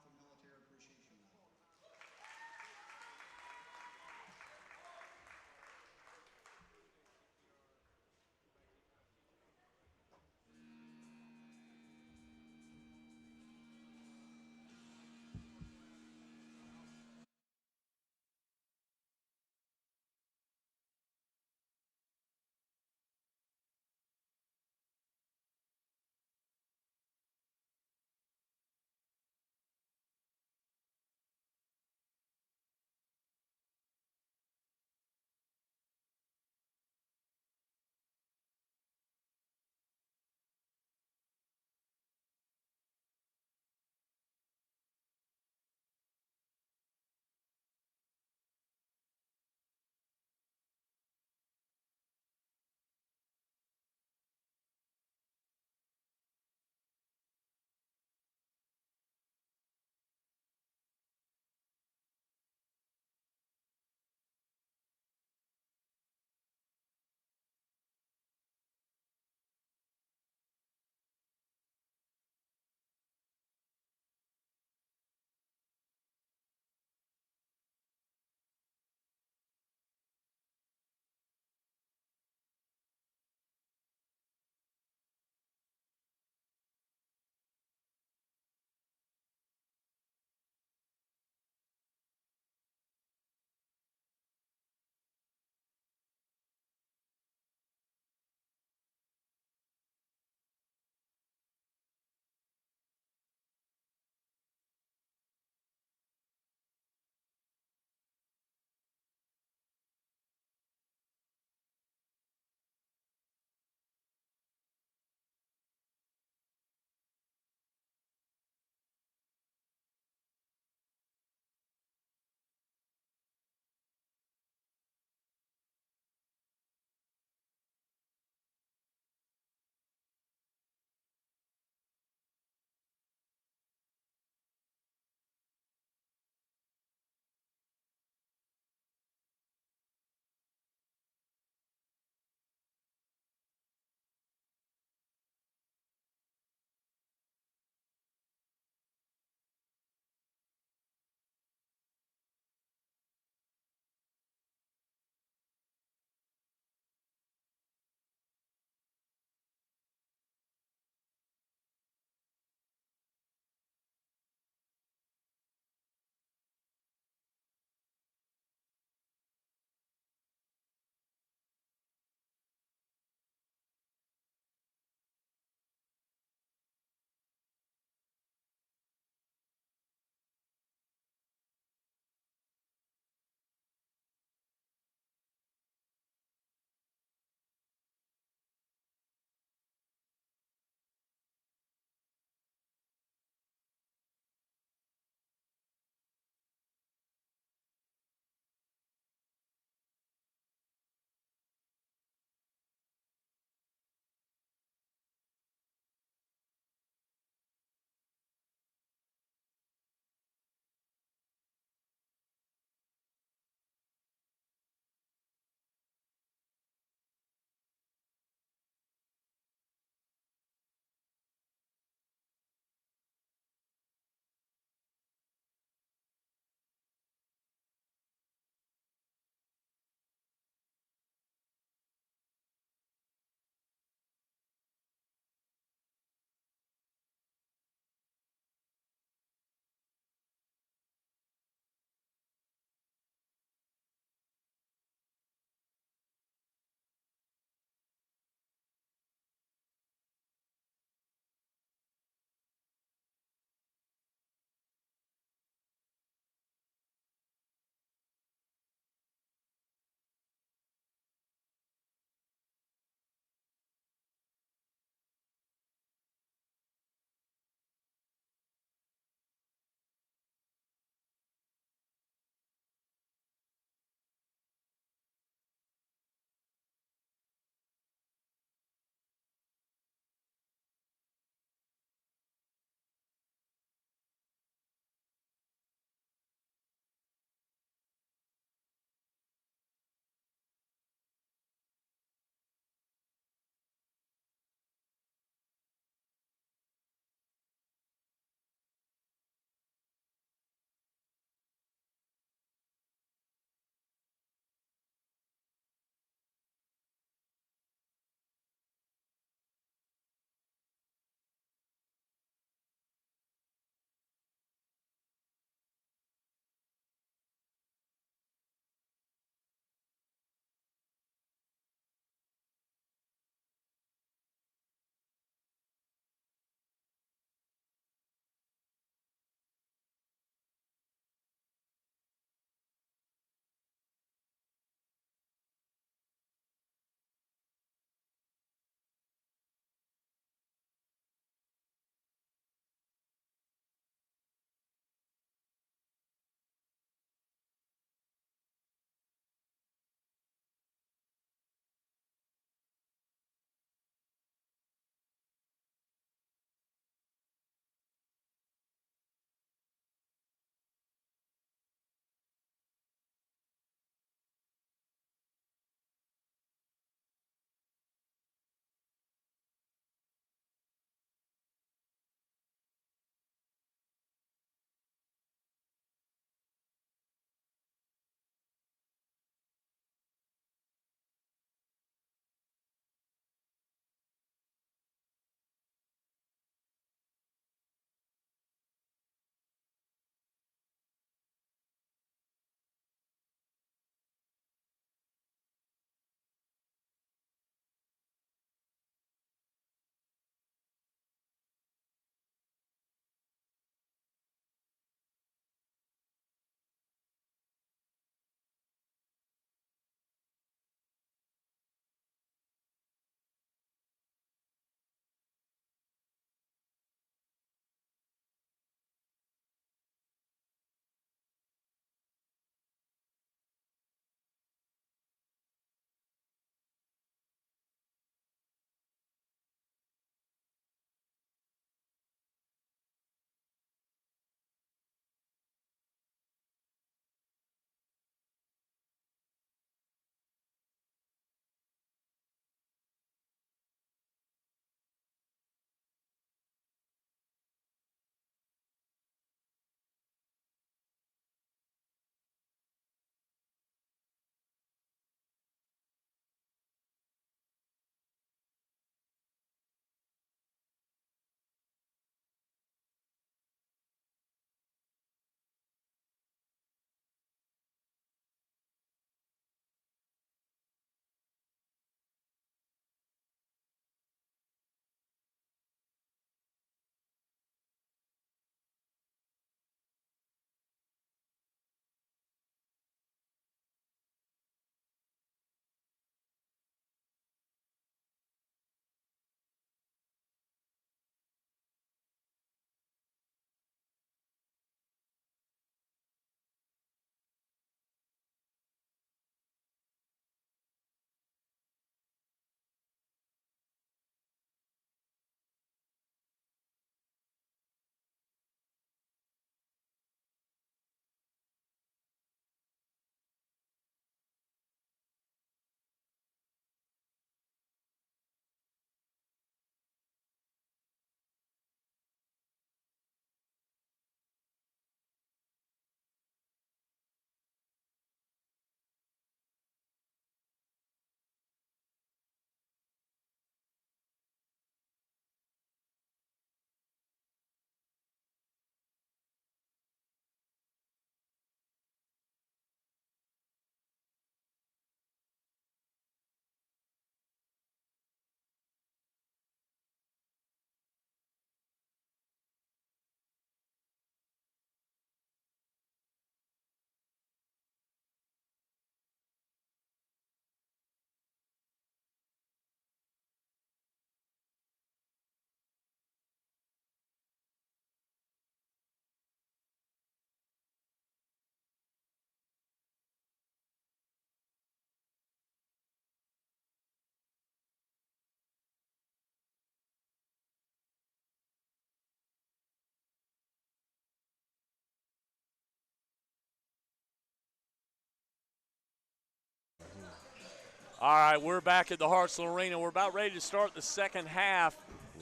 All right, we're back at the Hartsel Arena. We're about ready to start the second half.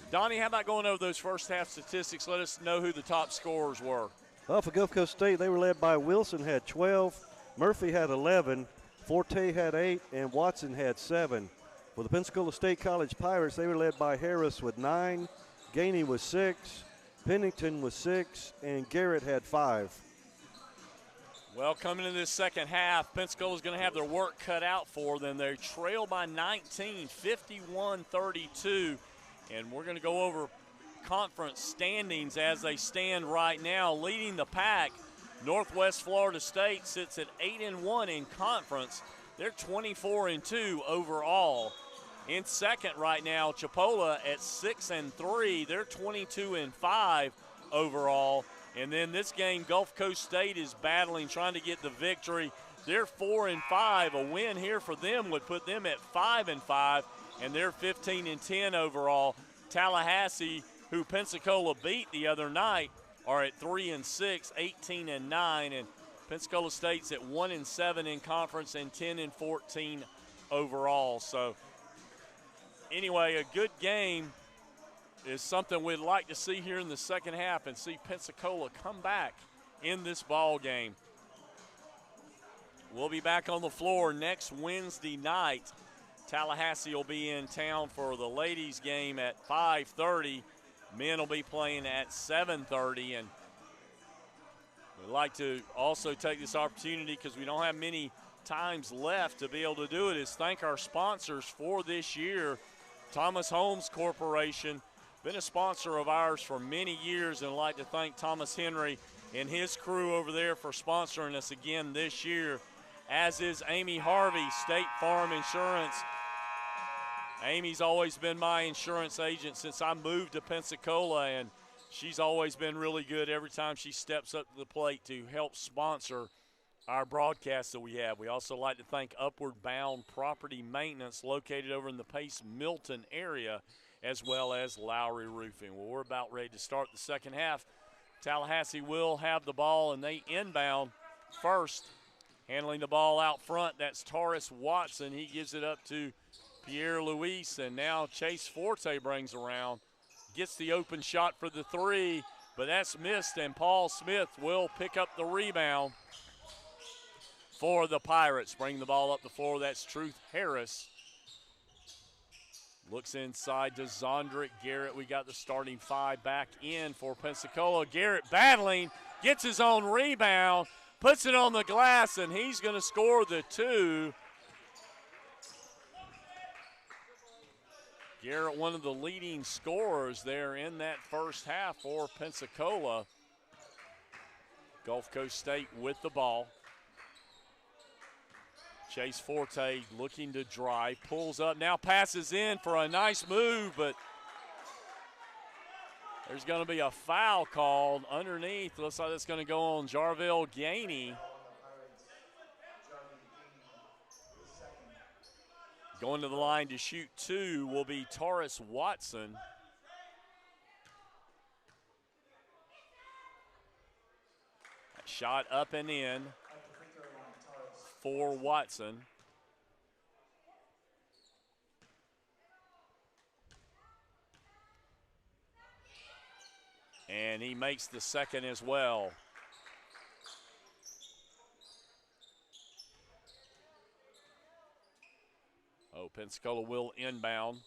Donnie, how about going over those first half statistics? Let us know who the top scorers were. Well, for Gulf Coast State, they were led by Wilson, had 12, Murphy had 11, Forte had 8, and Watson had 7. For the Pensacola State College Pirates, they were led by Harris with 9, Gainey was 6, Pennington was 6, and Garrett had 5. Well, coming into this second half, Pensacola's going to have their work cut out for them. They trail by 19, 51-32, and we're going to go over conference standings as they stand right now. Leading the pack, Northwest Florida State sits at 8-1 in conference. They're 24-2 overall. In second right now, Chipola at 6-3. They're 22-5 overall. And then this game, Gulf Coast State is battling, trying to get the victory. They're 4-5. A win here for them would put them at 5-5, and they're 15-10 overall. Tallahassee, who Pensacola beat the other night, are at 3-6, 18-9, and Pensacola State's at 1-7 in conference and 10-14 overall. So anyway, a good game is something we'd like to see here in the second half and see Pensacola come back in this ball game. We'll be back on the floor next Wednesday night. Tallahassee will be in town for the ladies game at 5:30. Men will be playing at 7:30, and we'd like to also take this opportunity, because we don't have many times left to be able to do it, is thank our sponsors for this year. Thomas Homes Corporation, been a sponsor of ours for many years, and I'd like to thank Thomas Henry and his crew over there for sponsoring us again this year, as is Amy Harvey, State Farm Insurance. Amy's always been my insurance agent since I moved to Pensacola, and she's always been really good every time she steps up to the plate to help sponsor our broadcast that we have. We also like to thank Upward Bound Property Maintenance, located over in the Pace Milton area, as well as Lowry Roofing. Well, we're about ready to start the second half. Tallahassee will have the ball, and they inbound first. Handling the ball out front, that's Taurus Watson. He gives it up to Pierre Luis, and now Chase Forte brings around. Gets the open shot for the three, but that's missed, and Paul Smith will pick up the rebound for the Pirates. Bring the ball up the floor, that's Truth Harris. Looks inside to Zondrick Garrett. We got the starting five back in for Pensacola. Garrett battling, gets his own rebound, puts it on the glass, and he's going to score the two. Garrett, one of the leading scorers there in that first half for Pensacola. Gulf Coast State with the ball. Chase Forte looking to drive, pulls up, now passes in for a nice move, but there's going to be a foul called underneath. Looks like that's going to go on Jarvell Gainey. Going to the line to shoot two will be Taurus Watson. Shot up and in for Watson. And he makes the second as well. Oh, Pensacola will inbound.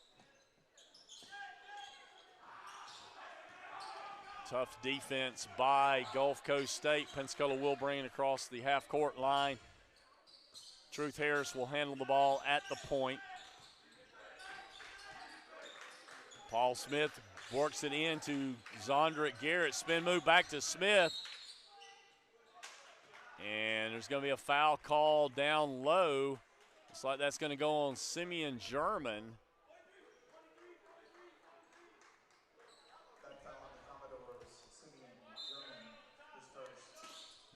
Tough defense by Gulf Coast State. Pensacola will bring it across the half-court line. Truth Harris will handle the ball at the point. Paul Smith works it into Zondrick Garrett. Spin move back to Smith. And there's going to be a foul call down low. Looks like that's going to go on Simeon German.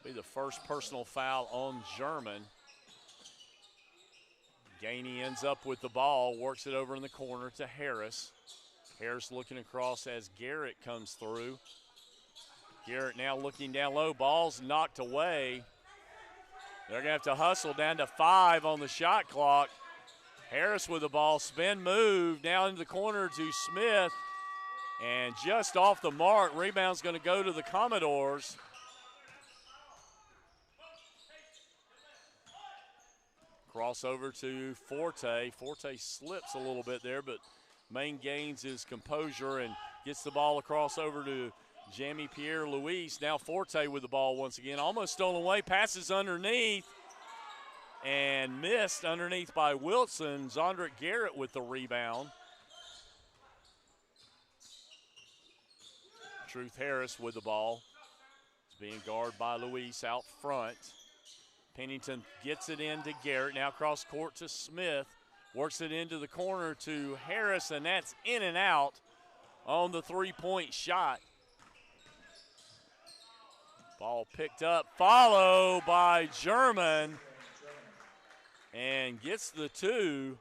Be the first personal foul on German. Gainey ends up with the ball, works it over in the corner to Harris. Harris looking across as Garrett comes through. Garrett now looking down low, ball's knocked away. They're going to have to hustle down to 5 on the shot clock. Harris with the ball, spin move down into the corner to Smith, and just off the mark. Rebound's going to go to the Commodores. Crossover to Forte. Forte slips a little bit there, but Maine gains his composure and gets the ball across over to Jamie Pierre Luis. Now Forte with the ball once again. Almost stolen away. Passes underneath and missed underneath by Wilson. Zondrick Garrett with the rebound. Truth Harris with the ball. It's being guarded by Luis out front. Pennington gets it into Garrett. Now cross court to Smith. Works it into the corner to Harris, and that's in and out on the three-point shot. Ball picked up, followed by German, and gets the two.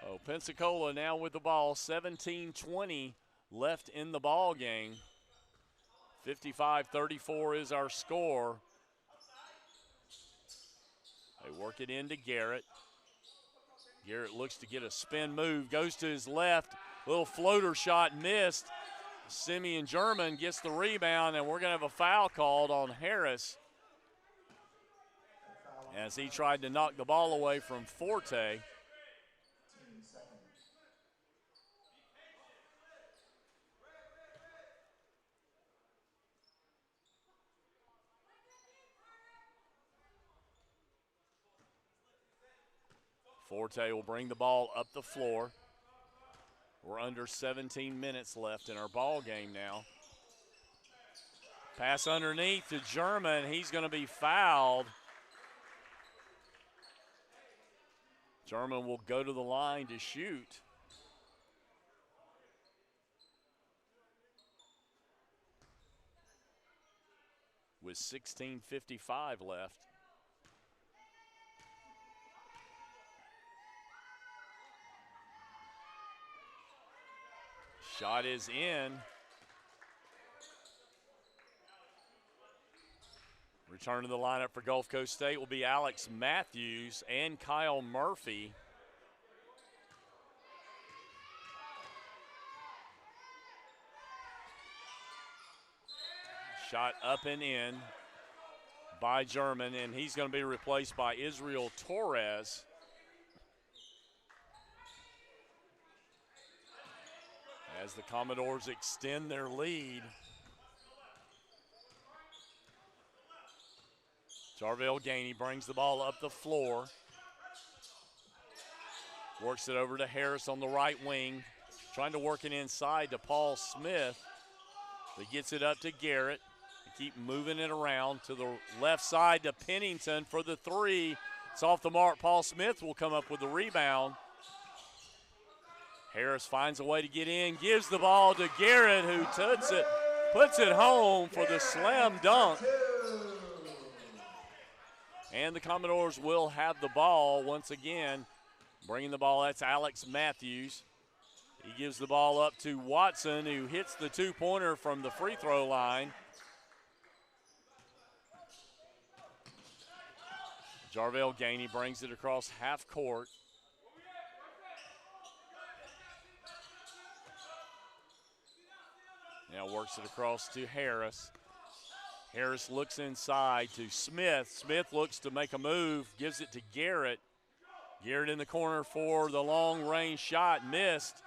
Oh, Pensacola now with the ball, 17-20 left in the ball game. 55-34 is our score. They work it into Garrett. Garrett looks to get a spin move, goes to his left, little floater shot missed. Simeon German gets the rebound, and we're going to have a foul called on Harris as he tried to knock the ball away from Forte. Forte will bring the ball up the floor. We're under 17 minutes left in our ball game now. Pass underneath to German. He's going to be fouled. German will go to the line to shoot. With 16:55 left. Shot is in. Return to the lineup for Gulf Coast State will be Alex Matthews and Kyle Murphy. Shot up and in by German, and he's going to be replaced by Israel Torres. As the Commodores extend their lead. Jarvell Gainey brings the ball up the floor. Works it over to Harris on the right wing. Trying to work it inside to Paul Smith. He gets it up to Garrett. They keep moving it around to the left side to Pennington for the three. It's off the mark. Paul Smith will come up with the rebound. Harris finds a way to get in, gives the ball to Garrett, who puts it home for the slam dunk. And the Commodores will have the ball once again. Bringing the ball, that's Alex Matthews. He gives the ball up to Watson, who hits the two-pointer from the free throw line. Jarvell Gainey brings it across half court. Now works it across to Harris. Harris looks inside to Smith. Smith looks to make a move, gives it to Garrett. Garrett in the corner for the long-range shot, missed.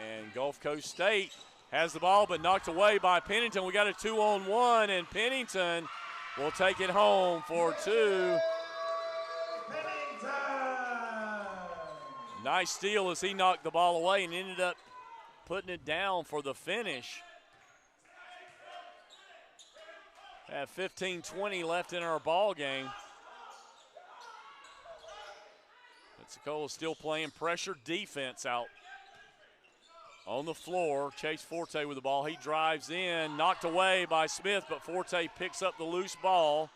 And Gulf Coast State has the ball, but knocked away by Pennington. We got a 2-on-1, and Pennington will take it home for two. Nice steal as he knocked the ball away and ended up putting it down for the finish. Have 15-20 left in our ball game. Pensacola still playing pressure defense out on the floor. Chase Forte with the ball. He drives in, knocked away by Smith, but Forte picks up the loose ball.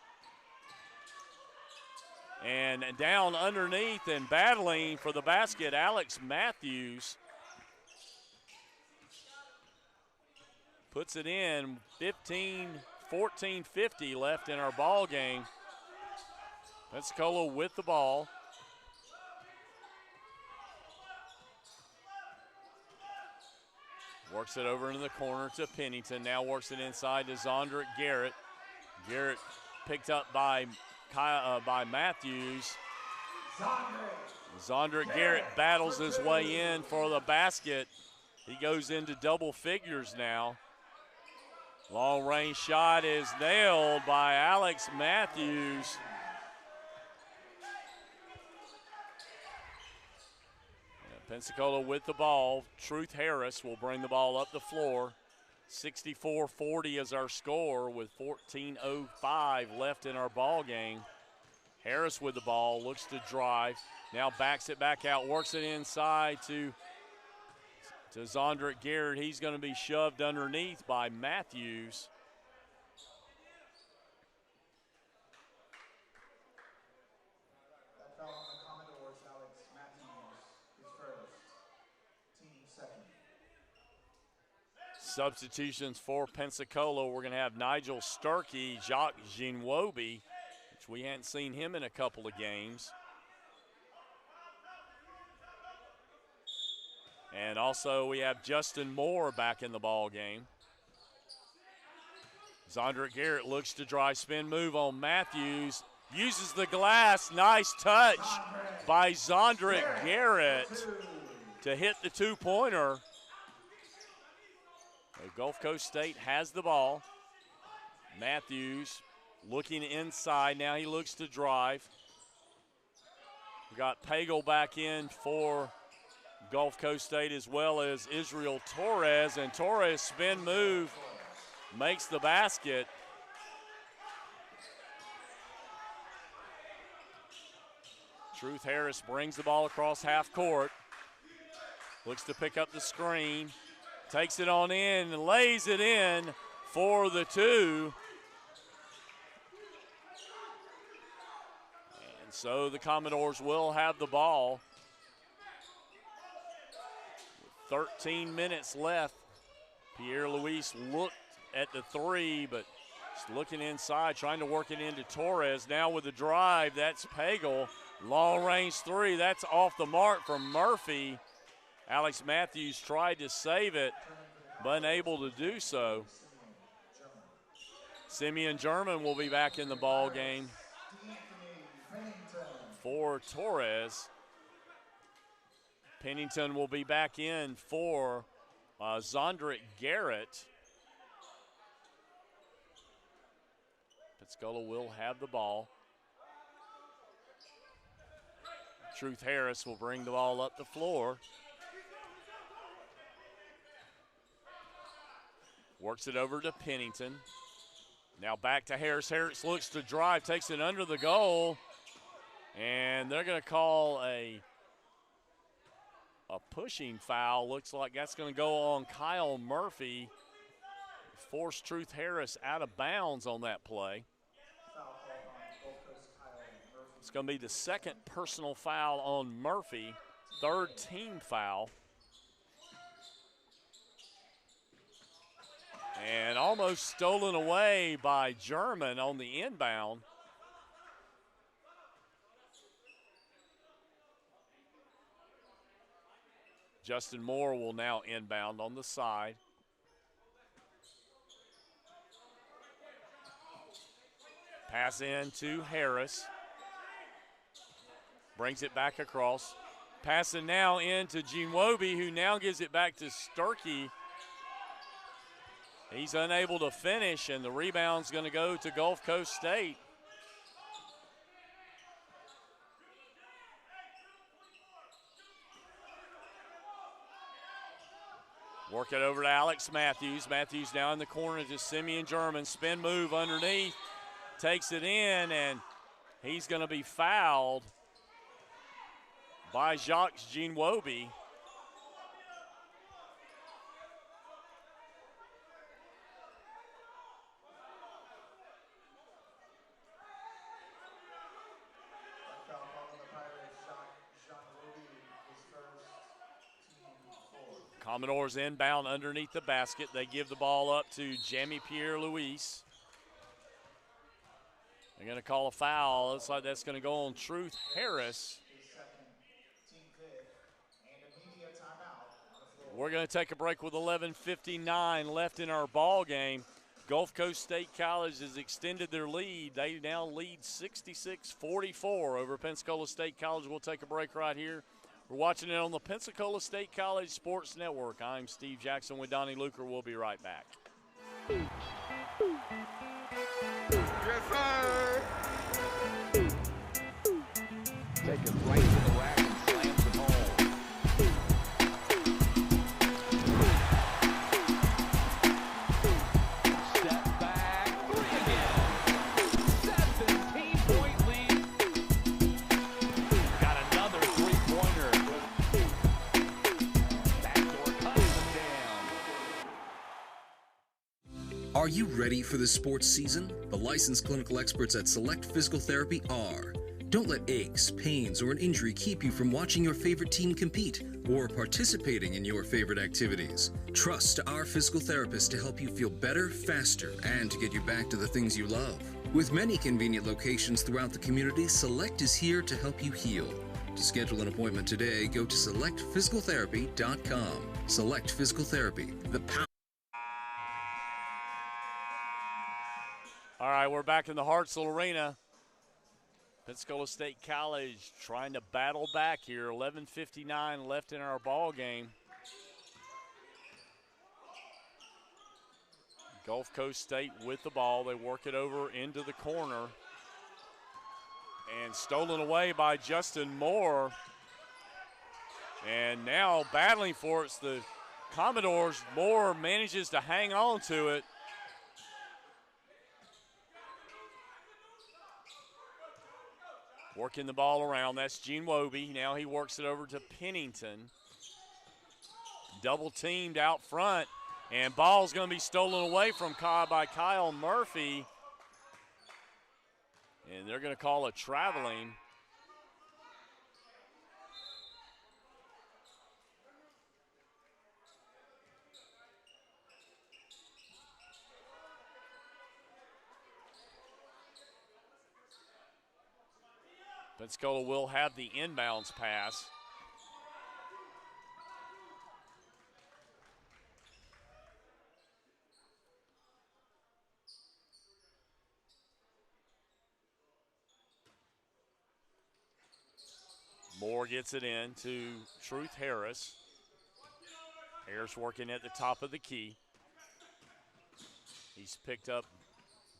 And down underneath and battling for the basket, Alex Matthews. Puts it in. 14:50 left in our ball game. Pensacola with the ball. Works it over into the corner to Pennington. Now works it inside to Zondrick Garrett. Garrett picked up by Matthews. Zondrick Garrett battles his way in for the basket. He goes into double figures now. Long range shot is nailed by Alex Matthews. Pensacola with the ball. Truth Harris will bring the ball up the floor. 64-40 is our score with 14:05 left in our ball game. Harris with the ball, looks to drive. Now backs it back out, works it inside to Zondrick Garrett. He's going to be shoved underneath by Matthews. That foul on the Commodores, Alex Matthews, his first, team second. Substitutions for Pensacola. We're going to have Nigel Sturkey, Jacques Ginwobi, which we hadn't seen him in a couple of games. And also we have Justin Moore back in the ball game. Zondrick Garrett looks to drive, spin move on Matthews. Uses the glass. Nice touch by Zondrick Garrett to hit the two-pointer. Gulf Coast State has the ball. Matthews looking inside. Now he looks to drive. We got Pagel back in for Gulf Coast State as well as Israel Torres. And Torres spin move makes the basket. Truth Harris brings the ball across half court. Looks to pick up the screen. Takes it on in and lays it in for the two. And so the Commodores will have the ball. 13 minutes left. Pierre Luis looked at the three, but just looking inside, trying to work it into Torres. Now with the drive, that's Pagel. Long range three, that's off the mark from Murphy. Alex Matthews tried to save it, but unable to do so. Simeon German will be back in the ball game for Torres. Pennington will be back in for Zondrick Garrett. Pensacola will have the ball. Truth Harris will bring the ball up the floor. Works it over to Pennington. Now back to Harris. Harris looks to drive, takes it under the goal, and they're going to call a pushing foul. Looks like that's going to go on Kyle Murphy. Forced Truth Harris out of bounds on that play. It's going to be the second personal foul on Murphy, third team foul. And almost stolen away by German on the inbound. Justin Moore will now inbound on the side. Pass in to Harris. Brings it back across. Passing now into Ginwobi, who now gives it back to Sturkey. He's unable to finish, and the rebound's going to go to Gulf Coast State. Work it over to Alex Matthews. Matthews now in the corner to Simeon German. Spin move underneath. Takes it in, and he's going to be fouled by Jacques Ginwobi. Commodores inbound underneath the basket. They give the ball up to Jamie Pierre Luis. They're going to call a foul. Looks like that's going to go on Truth Harris. We're going to take a break with 11:59 left in our ball game. Gulf Coast State College has extended their lead. They now lead 66-44 over Pensacola State College. We'll take a break right here. We're watching it on the Pensacola State College Sports Network. I'm Steve Jackson with Donnie Luker. We'll be right back. Yes, sir. Take it right to the rack and slams it home. Step back, three again. 17-point lead. Got another three-pointer. Backdoor cuts him down. Are you ready for the sports season? The licensed clinical experts at Select Physical Therapy are. Don't let aches, pains, or an injury keep you from watching your favorite team compete or participating in your favorite activities. Trust our physical therapists to help you feel better, faster, and to get you back to the things you love. With many convenient locations throughout the community, Select is here to help you heal. To schedule an appointment today, go to selectphysicaltherapy.com. Select Physical Therapy, the power. All right, we're back in the Hartselle Arena. Pensacola State College trying to battle back here. 11:59 left in our ball game. Gulf Coast State with the ball. They work it over into the corner. And stolen away by Justin Moore. And now battling for it's the Commodores. Moore manages to hang on to it. Working the ball around, that's Gene Wobie. Now he works it over to Pennington. Double teamed out front, and ball's going to be stolen away from by Kyle Murphy. And they're going to call it traveling. Pensacola will have the inbounds pass. Moore gets it in to Truth Harris. Harris working at the top of the key. He's picked up,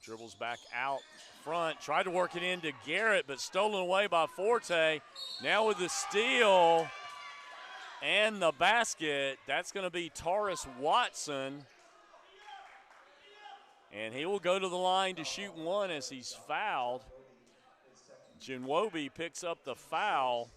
dribbles back out front, tried to work it into Garrett, but stolen away by Forte. Now with the steal and the basket, that's going to be Taurus Watson. And he will go to the line to shoot one as he's fouled. Jinwobi picks up the foul.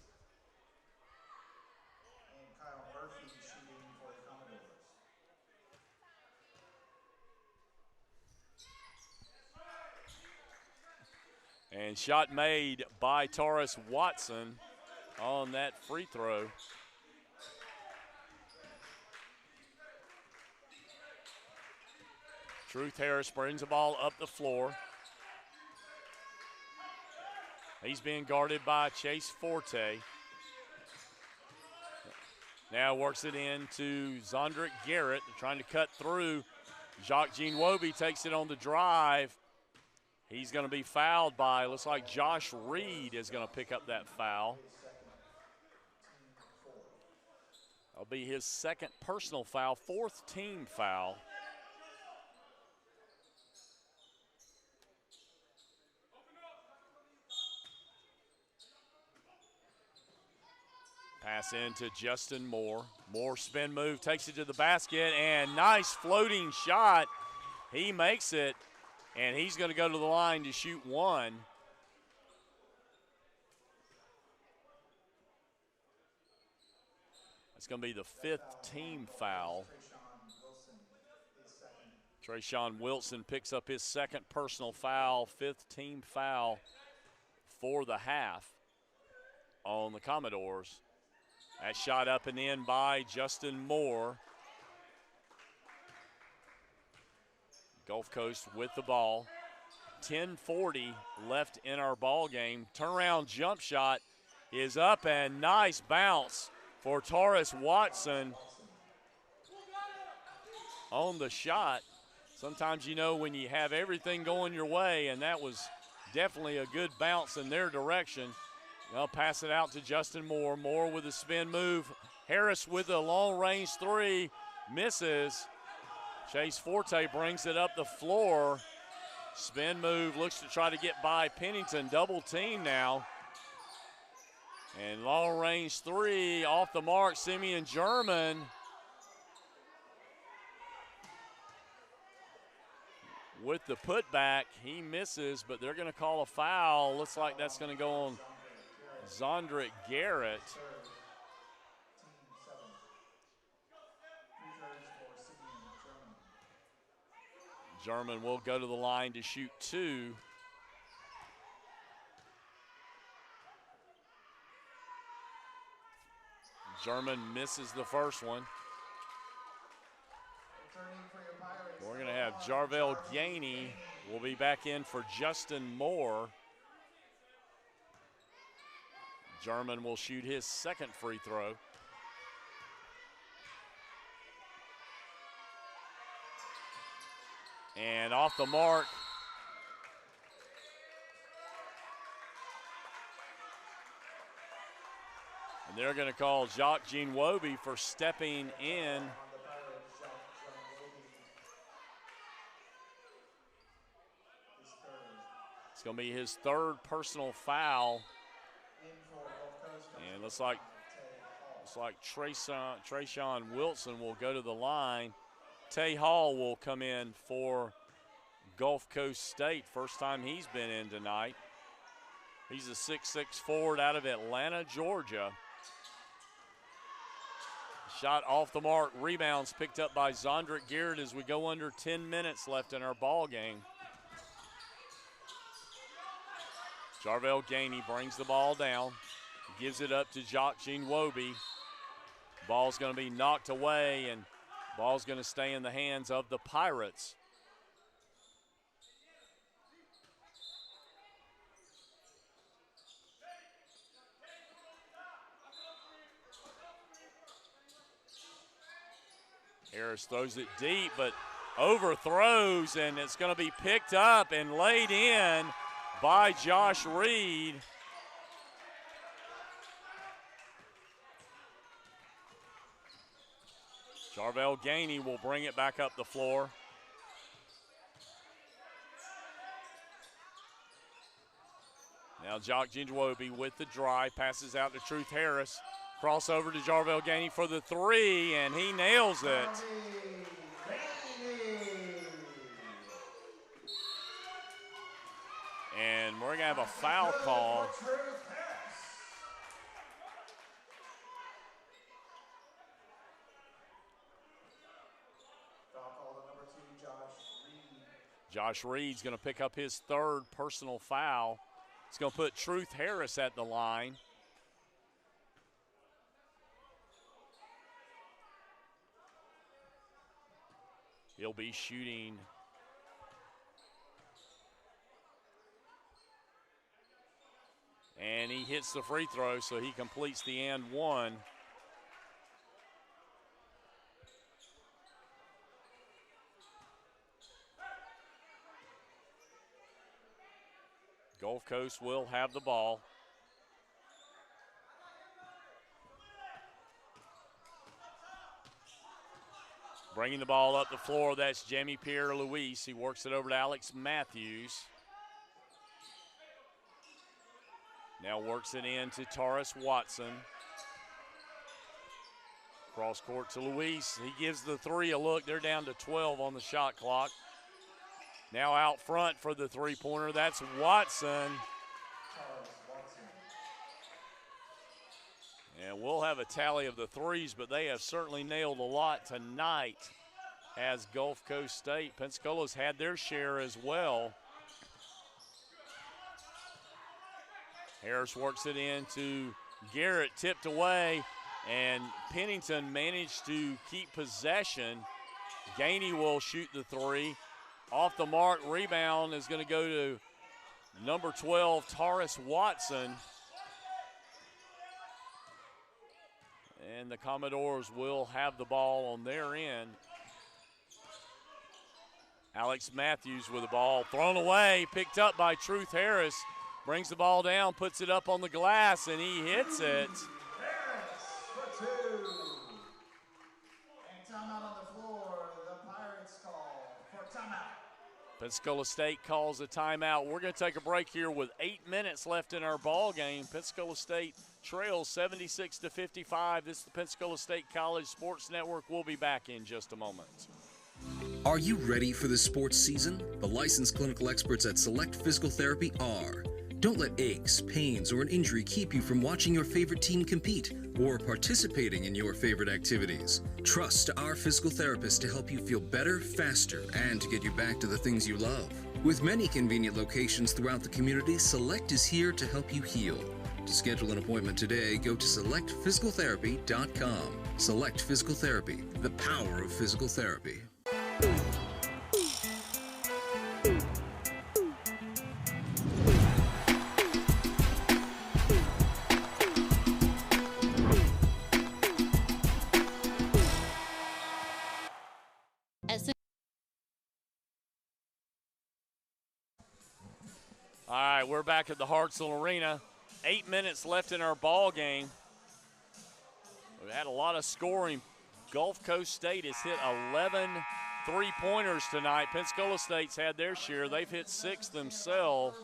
And shot made by Taurus Watson on that free throw. Truth Harris brings the ball up the floor. He's being guarded by Chase Forte. Now works it into Zondrick Garrett. They're trying to cut through. Jacques Jinwobi takes it on the drive. He's going to be fouled by, looks like Josh Reed is going to pick up that foul. That'll be his second personal foul, fourth team foul. Pass into Justin Moore. Moore spin move, takes it to the basket, and nice floating shot. He makes it. And he's going to go to the line to shoot one. That's going to be the fifth team foul. Trayshawn Wilson picks up his second personal foul, fifth team foul for the half on the Commodores. That shot up and in by Justin Moore. Gulf Coast with the ball. 10:40 left in our ball game. Turnaround jump shot is up and nice bounce for Taurus Watson on the shot. Sometimes you know when you have everything going your way, and that was definitely a good bounce in their direction. They'll pass it out to Justin Moore. Moore with a spin move. Harris with a long-range three. Misses. Chase Forte brings it up the floor. Spin move, looks to try to get by Pennington. Double team now. And long-range three off the mark. Simeon German. With the putback, he misses, but they're going to call a foul. Looks like that's going to go on Zondrick Garrett. German will go to the line to shoot two. German misses the first one. We're going to have Jarvell Gainey will be back in for Justin Moore. German will shoot his second free throw. And off the mark. And they're going to call Jacques Jean-Woby for stepping in. It's going to be his third personal foul. And looks like Trayshawn Wilson will go to the line. Tay Hall will come in for Gulf Coast State. First time he's been in tonight. He's a 6'6" forward out of Atlanta, Georgia. Shot off the mark. Rebounds picked up by Zondrick Garrett as we go under 10 minutes left in our ball game. Jarvell Gainey brings the ball down. Gives it up to Jacques Jean-Woby. Ball's going to be knocked away, and ball's going to stay in the hands of the Pirates. Harris throws it deep, but overthrows, and it's going to be picked up and laid in by Josh Reed. Jarvell Gainey will bring it back up the floor. Now Jacques Jean-Woby with the drive, passes out to Truth Harris. Crossover to Jarvell Gainey for the three, and he nails it. And we're going to have a foul call. Josh Reed's going to pick up his third personal foul. It's going to put Truth Harris at the line. He'll be shooting and he hits the free throw, so he completes the and one. Gulf Coast will have the ball. Bringing the ball up the floor, that's Jamie Pierre-Louis. He works it over to Alex Matthews. Now works it in to Taurus Watson. Cross court to Luis. He gives the three a look. They're down to 12 on the shot clock. Now out front for the three-pointer, that's Watson. And we'll have a tally of the threes, but they have certainly nailed a lot tonight as Gulf Coast State. Pensacola's had their share as well. Harris works it in to Garrett, tipped away, and Pennington managed to keep possession. Gainey will shoot the three. off the mark. Rebound is going to go to number 12, Taurus Watson. And the Commodores will have the ball on their end. Alex Matthews with the ball thrown away, picked up by Truth Harris. Brings the ball down, puts it up on the glass, and he hits it. Harris for two. And timeout on the floor. The Pirates call for timeout. Pensacola State calls a timeout. We're going to take a break here with 8 minutes left in our ball game. Pensacola State trails 76-55. This is the Pensacola State College Sports Network. We'll be back in just a moment. Are you ready for the sports season? The licensed clinical experts at Select Physical Therapy are. Don't let aches, pains, or an injury keep you from watching your favorite team compete or participating in your favorite activities. Trust our physical therapist to help you feel better, faster, and to get you back to the things you love. With many convenient locations throughout the community, Select is here to help you heal. To schedule an appointment today, go to selectphysicaltherapy.com. Select Physical Therapy, the power of physical therapy. All right, we're back at the Hartselle Arena. 8 minutes left in our ball game. We've had a lot of scoring. Gulf Coast State has hit 11 three-pointers tonight. Pensacola State's had their share. They've hit 6 themselves.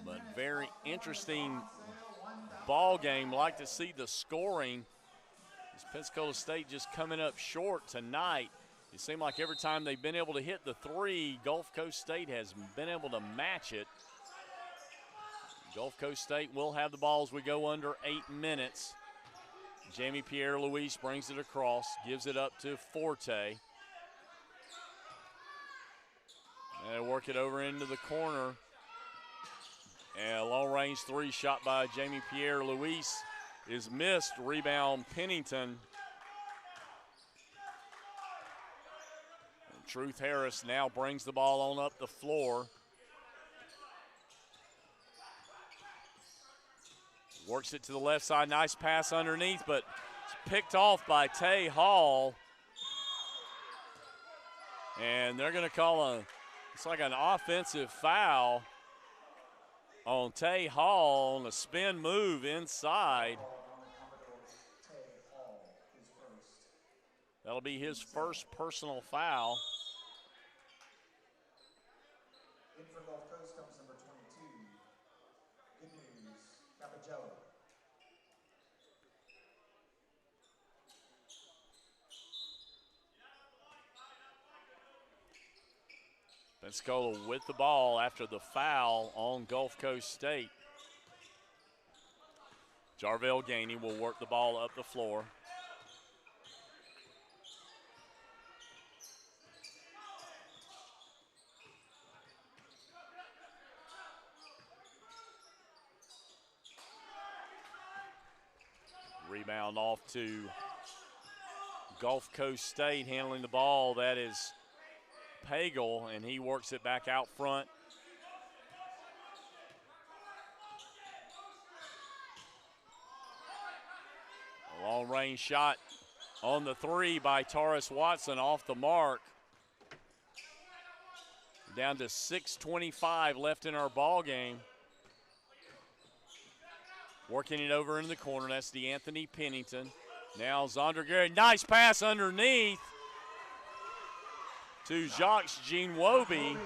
But very interesting ball game. Like to see the scoring. As Pensacola State just coming up short tonight. It seemed like every time they've been able to hit the three, Gulf Coast State has been able to match it. Gulf Coast State will have the ball as we go under 8 minutes. Jamie Pierre-Louis brings it across, gives it up to Forte. And they work it over into the corner. And a long-range three shot by Jamie Pierre-Louis is missed. Rebound Pennington. And Truth Harris now brings the ball on up the floor. Works it to the left side. Nice pass underneath, but it's picked off by Tay Hall. And they're going to call it's like an offensive foul on Tay Hall on a spin move inside. That'll be his first personal foul. In for Gulf Coast comes number 22. Good news, Capagello. Pensacola with the ball after the foul on Gulf Coast State. Jarvell Gainey will work the ball up the floor. Rebound off to Gulf Coast State, handling the ball. That is Pagel, and he works it back out front. A long range shot on the three by Taurus Watson off the mark. Down to 6:25 left in our ball game. Working it over in the corner, that's DeAnthony Pennington. Now Zondergaard, nice pass underneath to Jacques Jean-Woby.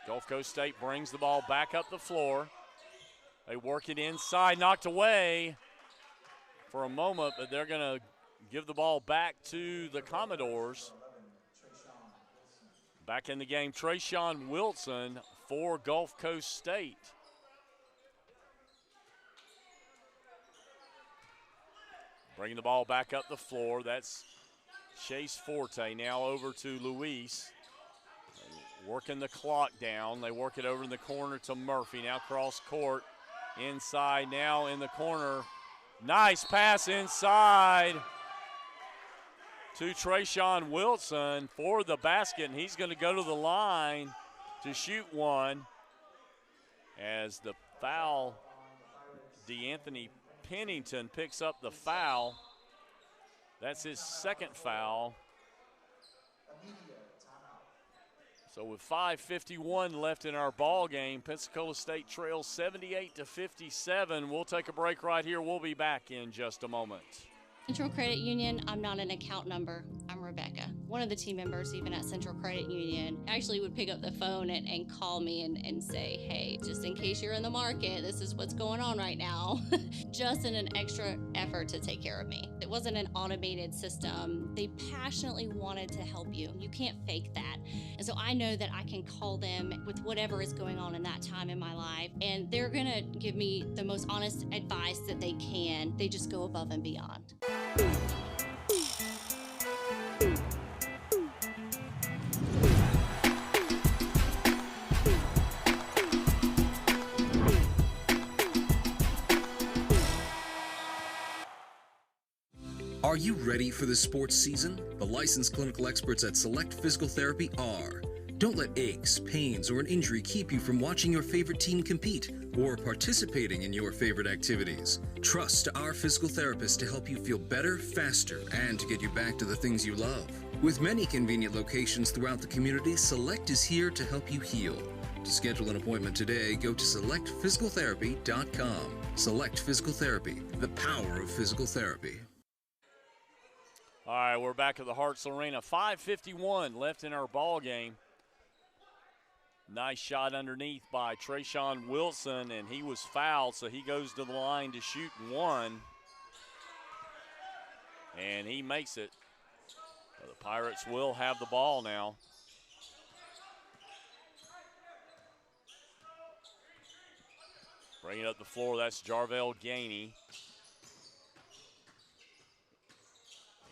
Gulf Coast State brings the ball back up the floor. They work it inside, knocked away for a moment, but they're going to give the ball back to the Commodores. Back in the game, Trayshawn Wilson for Gulf Coast State. Bringing the ball back up the floor. That's Chase Forte. Now over to Luis. Working the clock down. They work it over in the corner to Murphy. Now cross court inside now in the corner. Nice pass inside to Trayshawn Wilson for the basket, and he's going to go to the line to shoot one. As the foul, DeAnthony Pennington picks up the foul. That's his second foul. So with 5:51 left in our ball game, Pensacola State trails 78-57. We'll take a break right here. We'll be back in just a moment. Central Credit Union, I'm not an account number. I'm Rebecca. One of the team members, even at Central Credit Union, actually would pick up the phone and call me and say, hey, just in case you're in the market, this is what's going on right now. Just in an extra effort to take care of me. It wasn't an automated system. They passionately wanted to help you. You can't fake that. And so I know that I can call them with whatever is going on in that time in my life, and they're gonna give me the most honest advice that they can. They just go above and beyond. Are you ready for the sports season? The licensed clinical experts at Select Physical Therapy are. Don't let aches, pains, or an injury keep you from watching your favorite team compete or participating in your favorite activities. Trust our physical therapist to help you feel better, faster, and to get you back to the things you love. With many convenient locations throughout the community, Select is here to help you heal. To schedule an appointment today, go to selectphysicaltherapy.com. Select Physical Therapy, the power of physical therapy. All right, we're back at the Harts Arena. 5:51 left in our ball game. Nice shot underneath by Trayshawn Wilson, and he was fouled, so he goes to the line to shoot one. And he makes it. So the Pirates will have the ball now. Bringing up the floor, that's Jarvell Gainey.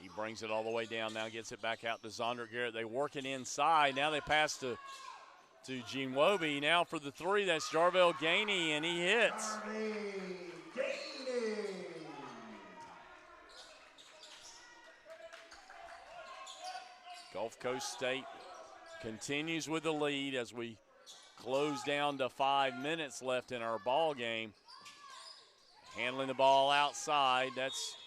He brings it all the way down, now gets it back out to Zondrick Garrett. They work it inside. Now they pass to Gene Wobie. Now for the three, that's Jarvell Gainey, and he hits. Gulf Coast State continues with the lead as we close down to 5 minutes left in our ball game. Handling the ball outside, that's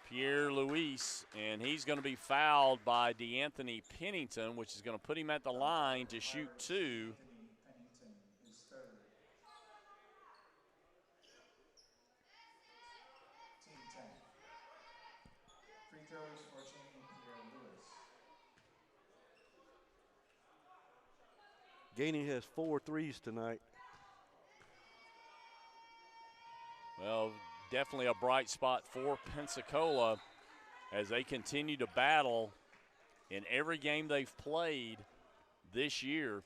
Pierre Luis, and he's going to be fouled by DeAnthony Pennington, which is going to put him at the line to shoot two. Pennington is third. Team 10. Free throws for Jamie Pierre Lewis. Gainey has 4 threes tonight. Well, definitely a bright spot for Pensacola as they continue to battle in every game they've played this year.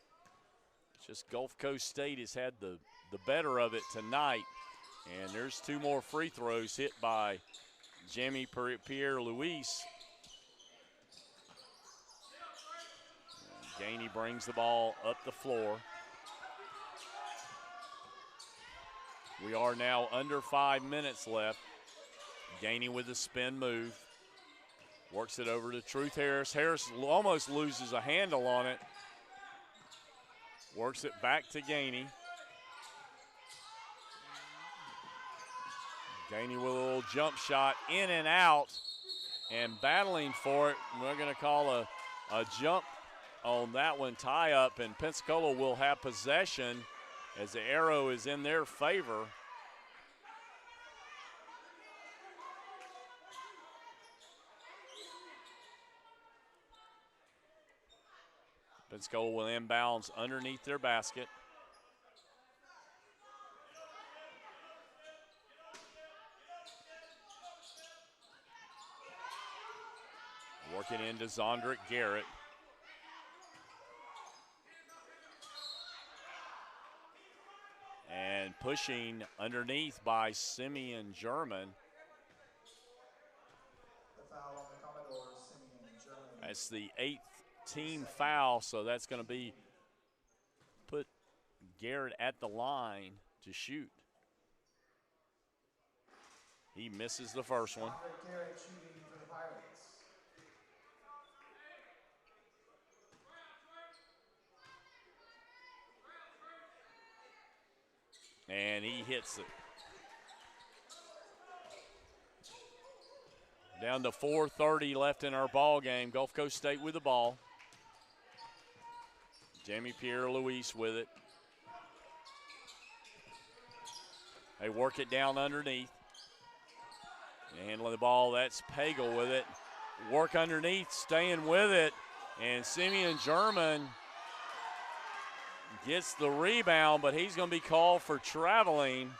It's just Gulf Coast State has had the better of it tonight. And there's 2 more free throws hit by Jamie Pierre Luis. Gainey brings the ball up the floor. We are now under 5 minutes left. Gainey with a spin move. Works it over to Truth Harris. Harris almost loses a handle on it. Works it back to Gainey. Gainey with a little jump shot in and out and battling for it. We're going to call a jump on that one, tie up, and Pensacola will have possession as the arrow is in their favor. Pensacola will inbounds underneath their basket. Working into Zondrick Garrett. And pushing underneath by Simeon German. The foul on the Commodores, Simeon German. That's the 8th team foul, so that's going to put Garrett at the line to shoot. He misses the first one. Garrett shooting for the Pirates. And he hits it. Down to 4:30 left in our ball game. Gulf Coast State with the ball. Jamie Pierre-Louis with it. They work it down underneath. Handling the ball, that's Pagel with it. Work underneath, staying with it. And Simeon German gets the rebound, but he's going to be called for traveling.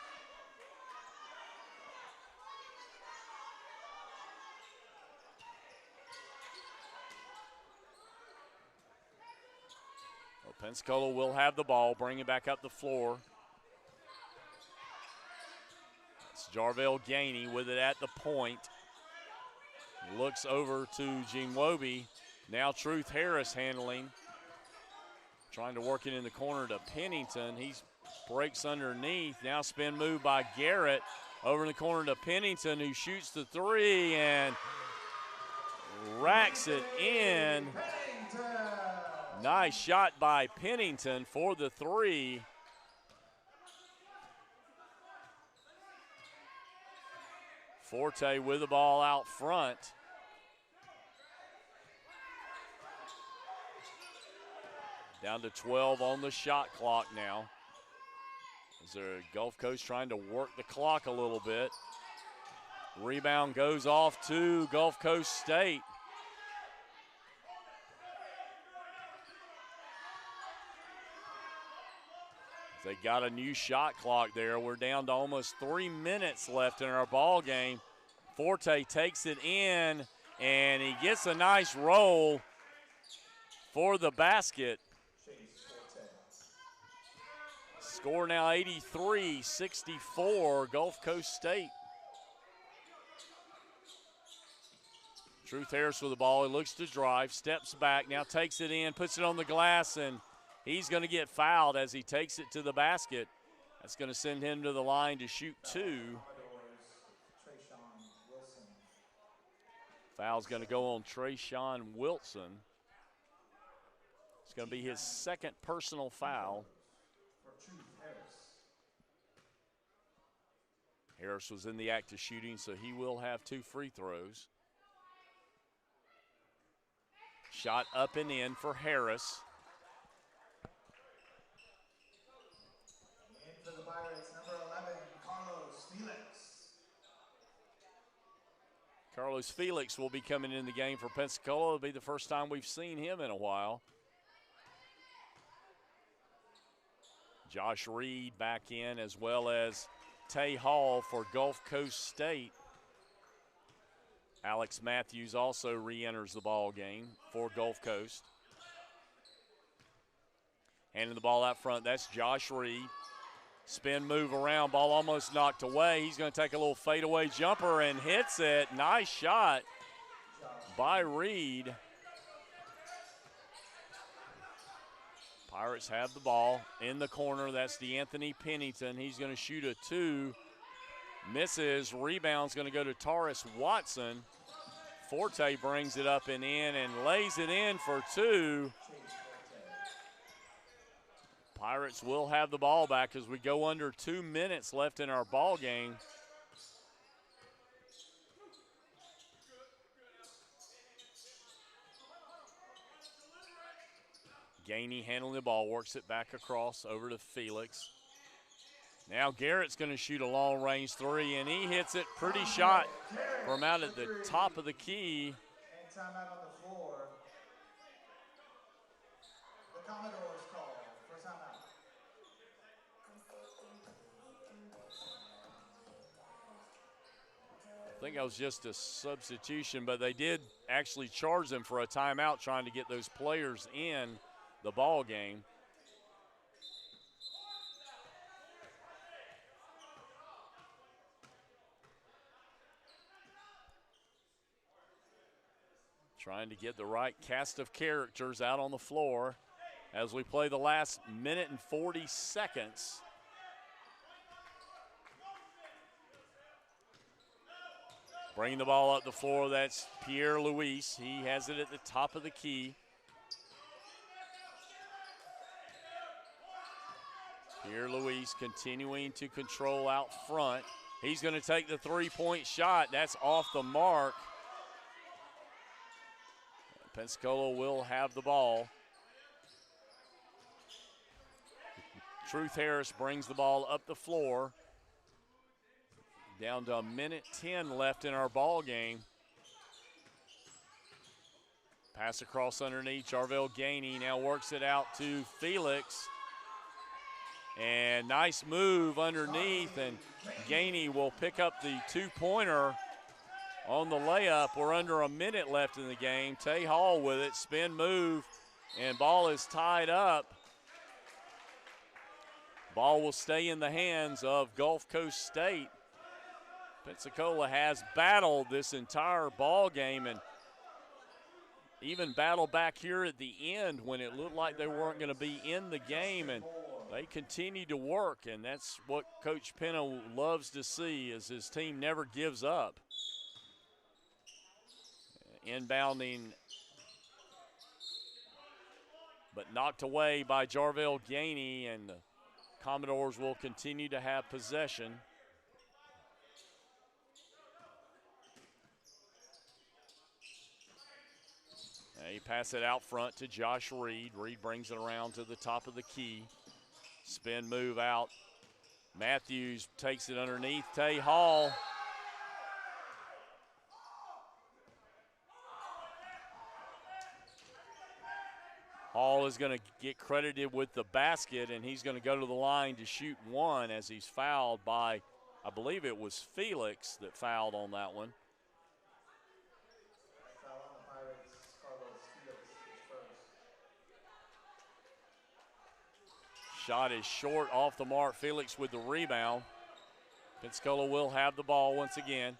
Well, Pensacola will have the ball, bring it back up the floor. It's Jarvell Gainey with it at the point. Looks over to Jinwobi. Now Truth Harris handling. Trying to work it in the corner to Pennington. He breaks underneath. Now spin move by Garrett. Over in the corner to Pennington, who shoots the three and racks it in. Nice shot by Pennington for the three. Forte with the ball out front. Down to 12 on the shot clock now. Is there Gulf Coast trying to work the clock a little bit? Rebound goes off to Gulf Coast State. They got a new shot clock there. We're down to almost 3 minutes left in our ball game. Forte takes it in, and he gets a nice roll for the basket. Score now 83-64, Gulf Coast State. Truth Harris with the ball. He looks to drive, steps back, now takes it in, puts it on the glass, and he's going to get fouled as he takes it to the basket. That's going to send him to the line to shoot two. Foul's going to go on Trayshawn Wilson. It's going to be his second personal foul. Harris was in the act of shooting, so he will have 2 free throws. Shot up and in for Harris. In for the Pirates, number 11, Carlos Felix. Carlos Felix will be coming in the game for Pensacola. It'll be the first time we've seen him in a while. Josh Reed back in, as well as Tay Hall for Gulf Coast State. Alex Matthews also re-enters the ball game for Gulf Coast. Handing the ball out front, that's Josh Reed. Spin move around, ball almost knocked away. He's going to take a little fadeaway jumper and hits it. Nice shot by Reed. Pirates have the ball in the corner. That's DeAnthony Pennington. He's going to shoot a 2. Misses. Rebound's going to go to Taurus Watson. Forte brings it up and in and lays it in for 2. Pirates will have the ball back as we go under 2 minutes left in our ball game. Gainey handling the ball, works it back across over to Felix. Now Garrett's going to shoot a long-range 3, and he hits it. Pretty shot from out at the top of the key. And timeout on the floor. The Commodores call for timeout. I think that was just a substitution, but they did actually charge them for a timeout trying to get those players in the ball game. Trying to get the right cast of characters out on the floor as we play the last minute and 40 seconds. Bringing the ball up the floor, that's Pierre Luis. He has it at the top of the key. Pierre Luis continuing to control out front. He's going to take the three-point shot. That's off the mark. Pensacola will have the ball. Truth Harris brings the ball up the floor. Down to 1:10 left in our ball game. Pass across underneath. Jarvell Gainey now works it out to Felix. And nice move underneath, and Gainey will pick up the two-pointer on the layup. We're under a minute left in the game. Tay Hall with it, spin move, and ball is tied up. Ball will stay in the hands of Gulf Coast State. Pensacola has battled this entire ball game and even battled back here at the end when it looked like they weren't going to be in the game, and they continue to work, and that's what Coach Penna loves to see, is his team never gives up. Inbounding, but knocked away by Jarvell Gainey, and the Commodores will continue to have possession. He passes it out front to Josh Reed. Reed brings it around to the top of the key. Spin move out. Matthews takes it underneath Tay Hall. Hall is going to get credited with the basket, and he's going to go to the line to shoot one as he's fouled by, I believe it was Felix that fouled on that one. Shot is short, off the mark. Felix with the rebound. Pensacola will have the ball once again.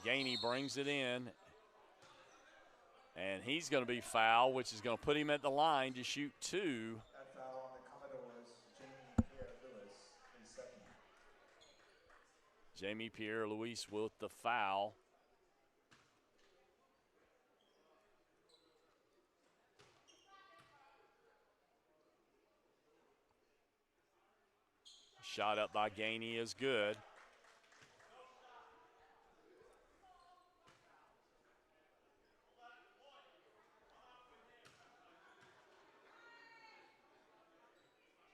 Gainey brings it in. And he's going to be fouled, which is going to put him at the line to shoot two. That foul on the Commodores, Jamie Pierre-Louis, is second. Jamie Pierre-Louis with the foul. Shot up by Gainey is good.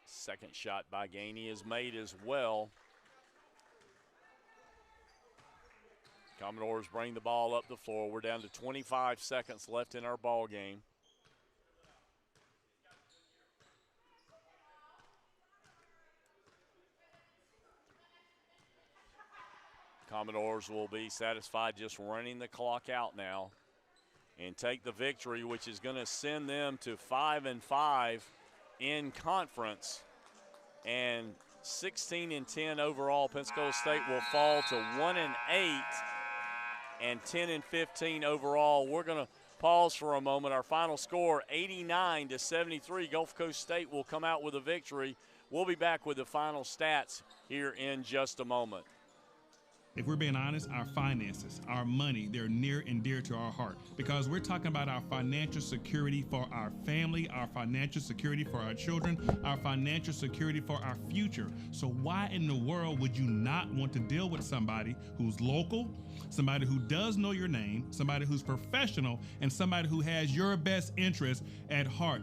Second shot by Gainey is made as well. Commodores bring the ball up the floor. We're down to 25 seconds left in our ball game. Commodores will be satisfied just running the clock out now and take the victory, which is going to send them to 5-5 in conference. And 16-10 overall. Pensacola State will fall to 1-8 and 10-15 overall. We're going to pause for a moment. Our final score, 89-73. Gulf Coast State will come out with a victory. We'll be back with the final stats here in just a moment. If we're being honest, our finances, our money, they're near and dear to our heart because we're talking about our financial security for our family, our financial security for our children, our financial security for our future. So why in the world would you not want to deal with somebody who's local, somebody who does know your name, somebody who's professional, and somebody who has your best interest at heart?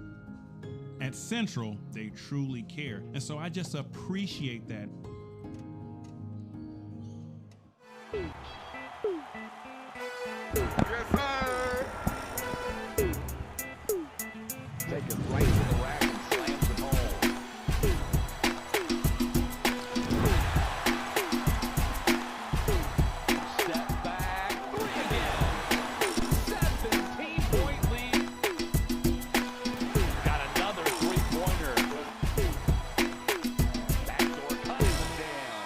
At Central, they truly care. And so I just appreciate that. Yes, sir. Take it right to the rack and slams it home. Step back, three again. 17-point lead. Got another three-pointer. Backdoor cuts it down.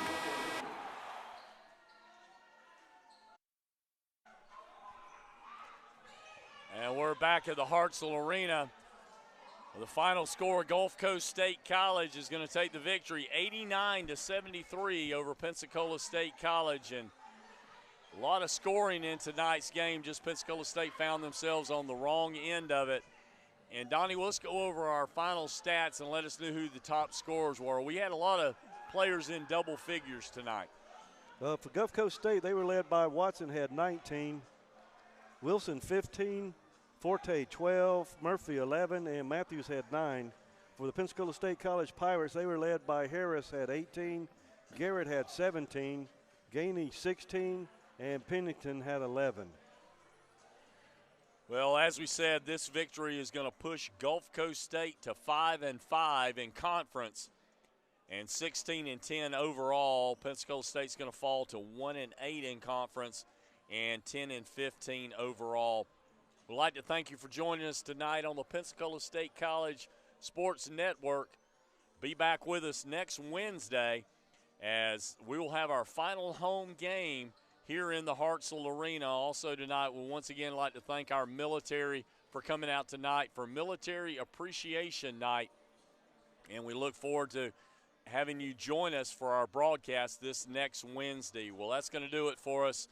And we're back at the Hartselle Arena. The final score, Gulf Coast State College is going to take the victory 89-73 over Pensacola State College. And a lot of scoring in tonight's game. Just Pensacola State found themselves on the wrong end of it. And Donnie, let's go over our final stats and let us know who the top scorers were. We had a lot of players in double figures tonight. For Gulf Coast State, they were led by Watson had 19, Wilson 15, Forte 12, Murphy 11, and Matthews had 9. For the Pensacola State College Pirates, they were led by Harris had 18, Garrett had 17, Gainey 16, and Pennington had 11. Well, as we said, this victory is going to push Gulf Coast State to 5-5 in conference and 16-10 overall. Pensacola State's going to fall to 1-8 in conference and 10-15 overall. We'd like to thank you for joining us tonight on the Pensacola State College Sports Network. Be back with us next Wednesday as we will have our final home game here in the Hartselle Arena. Also tonight, we'll once again like to thank our military for coming out tonight for Military Appreciation Night. And we look forward to having you join us for our broadcast this next Wednesday. Well, that's going to do it for us.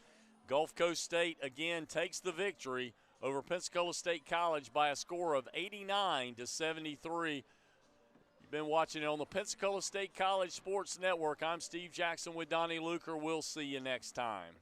Gulf Coast State, again, takes the victory over Pensacola State College by a score of 89-73. You've been watching it on the Pensacola State College Sports Network. I'm Steve Jackson with Donnie Luker. We'll see you next time.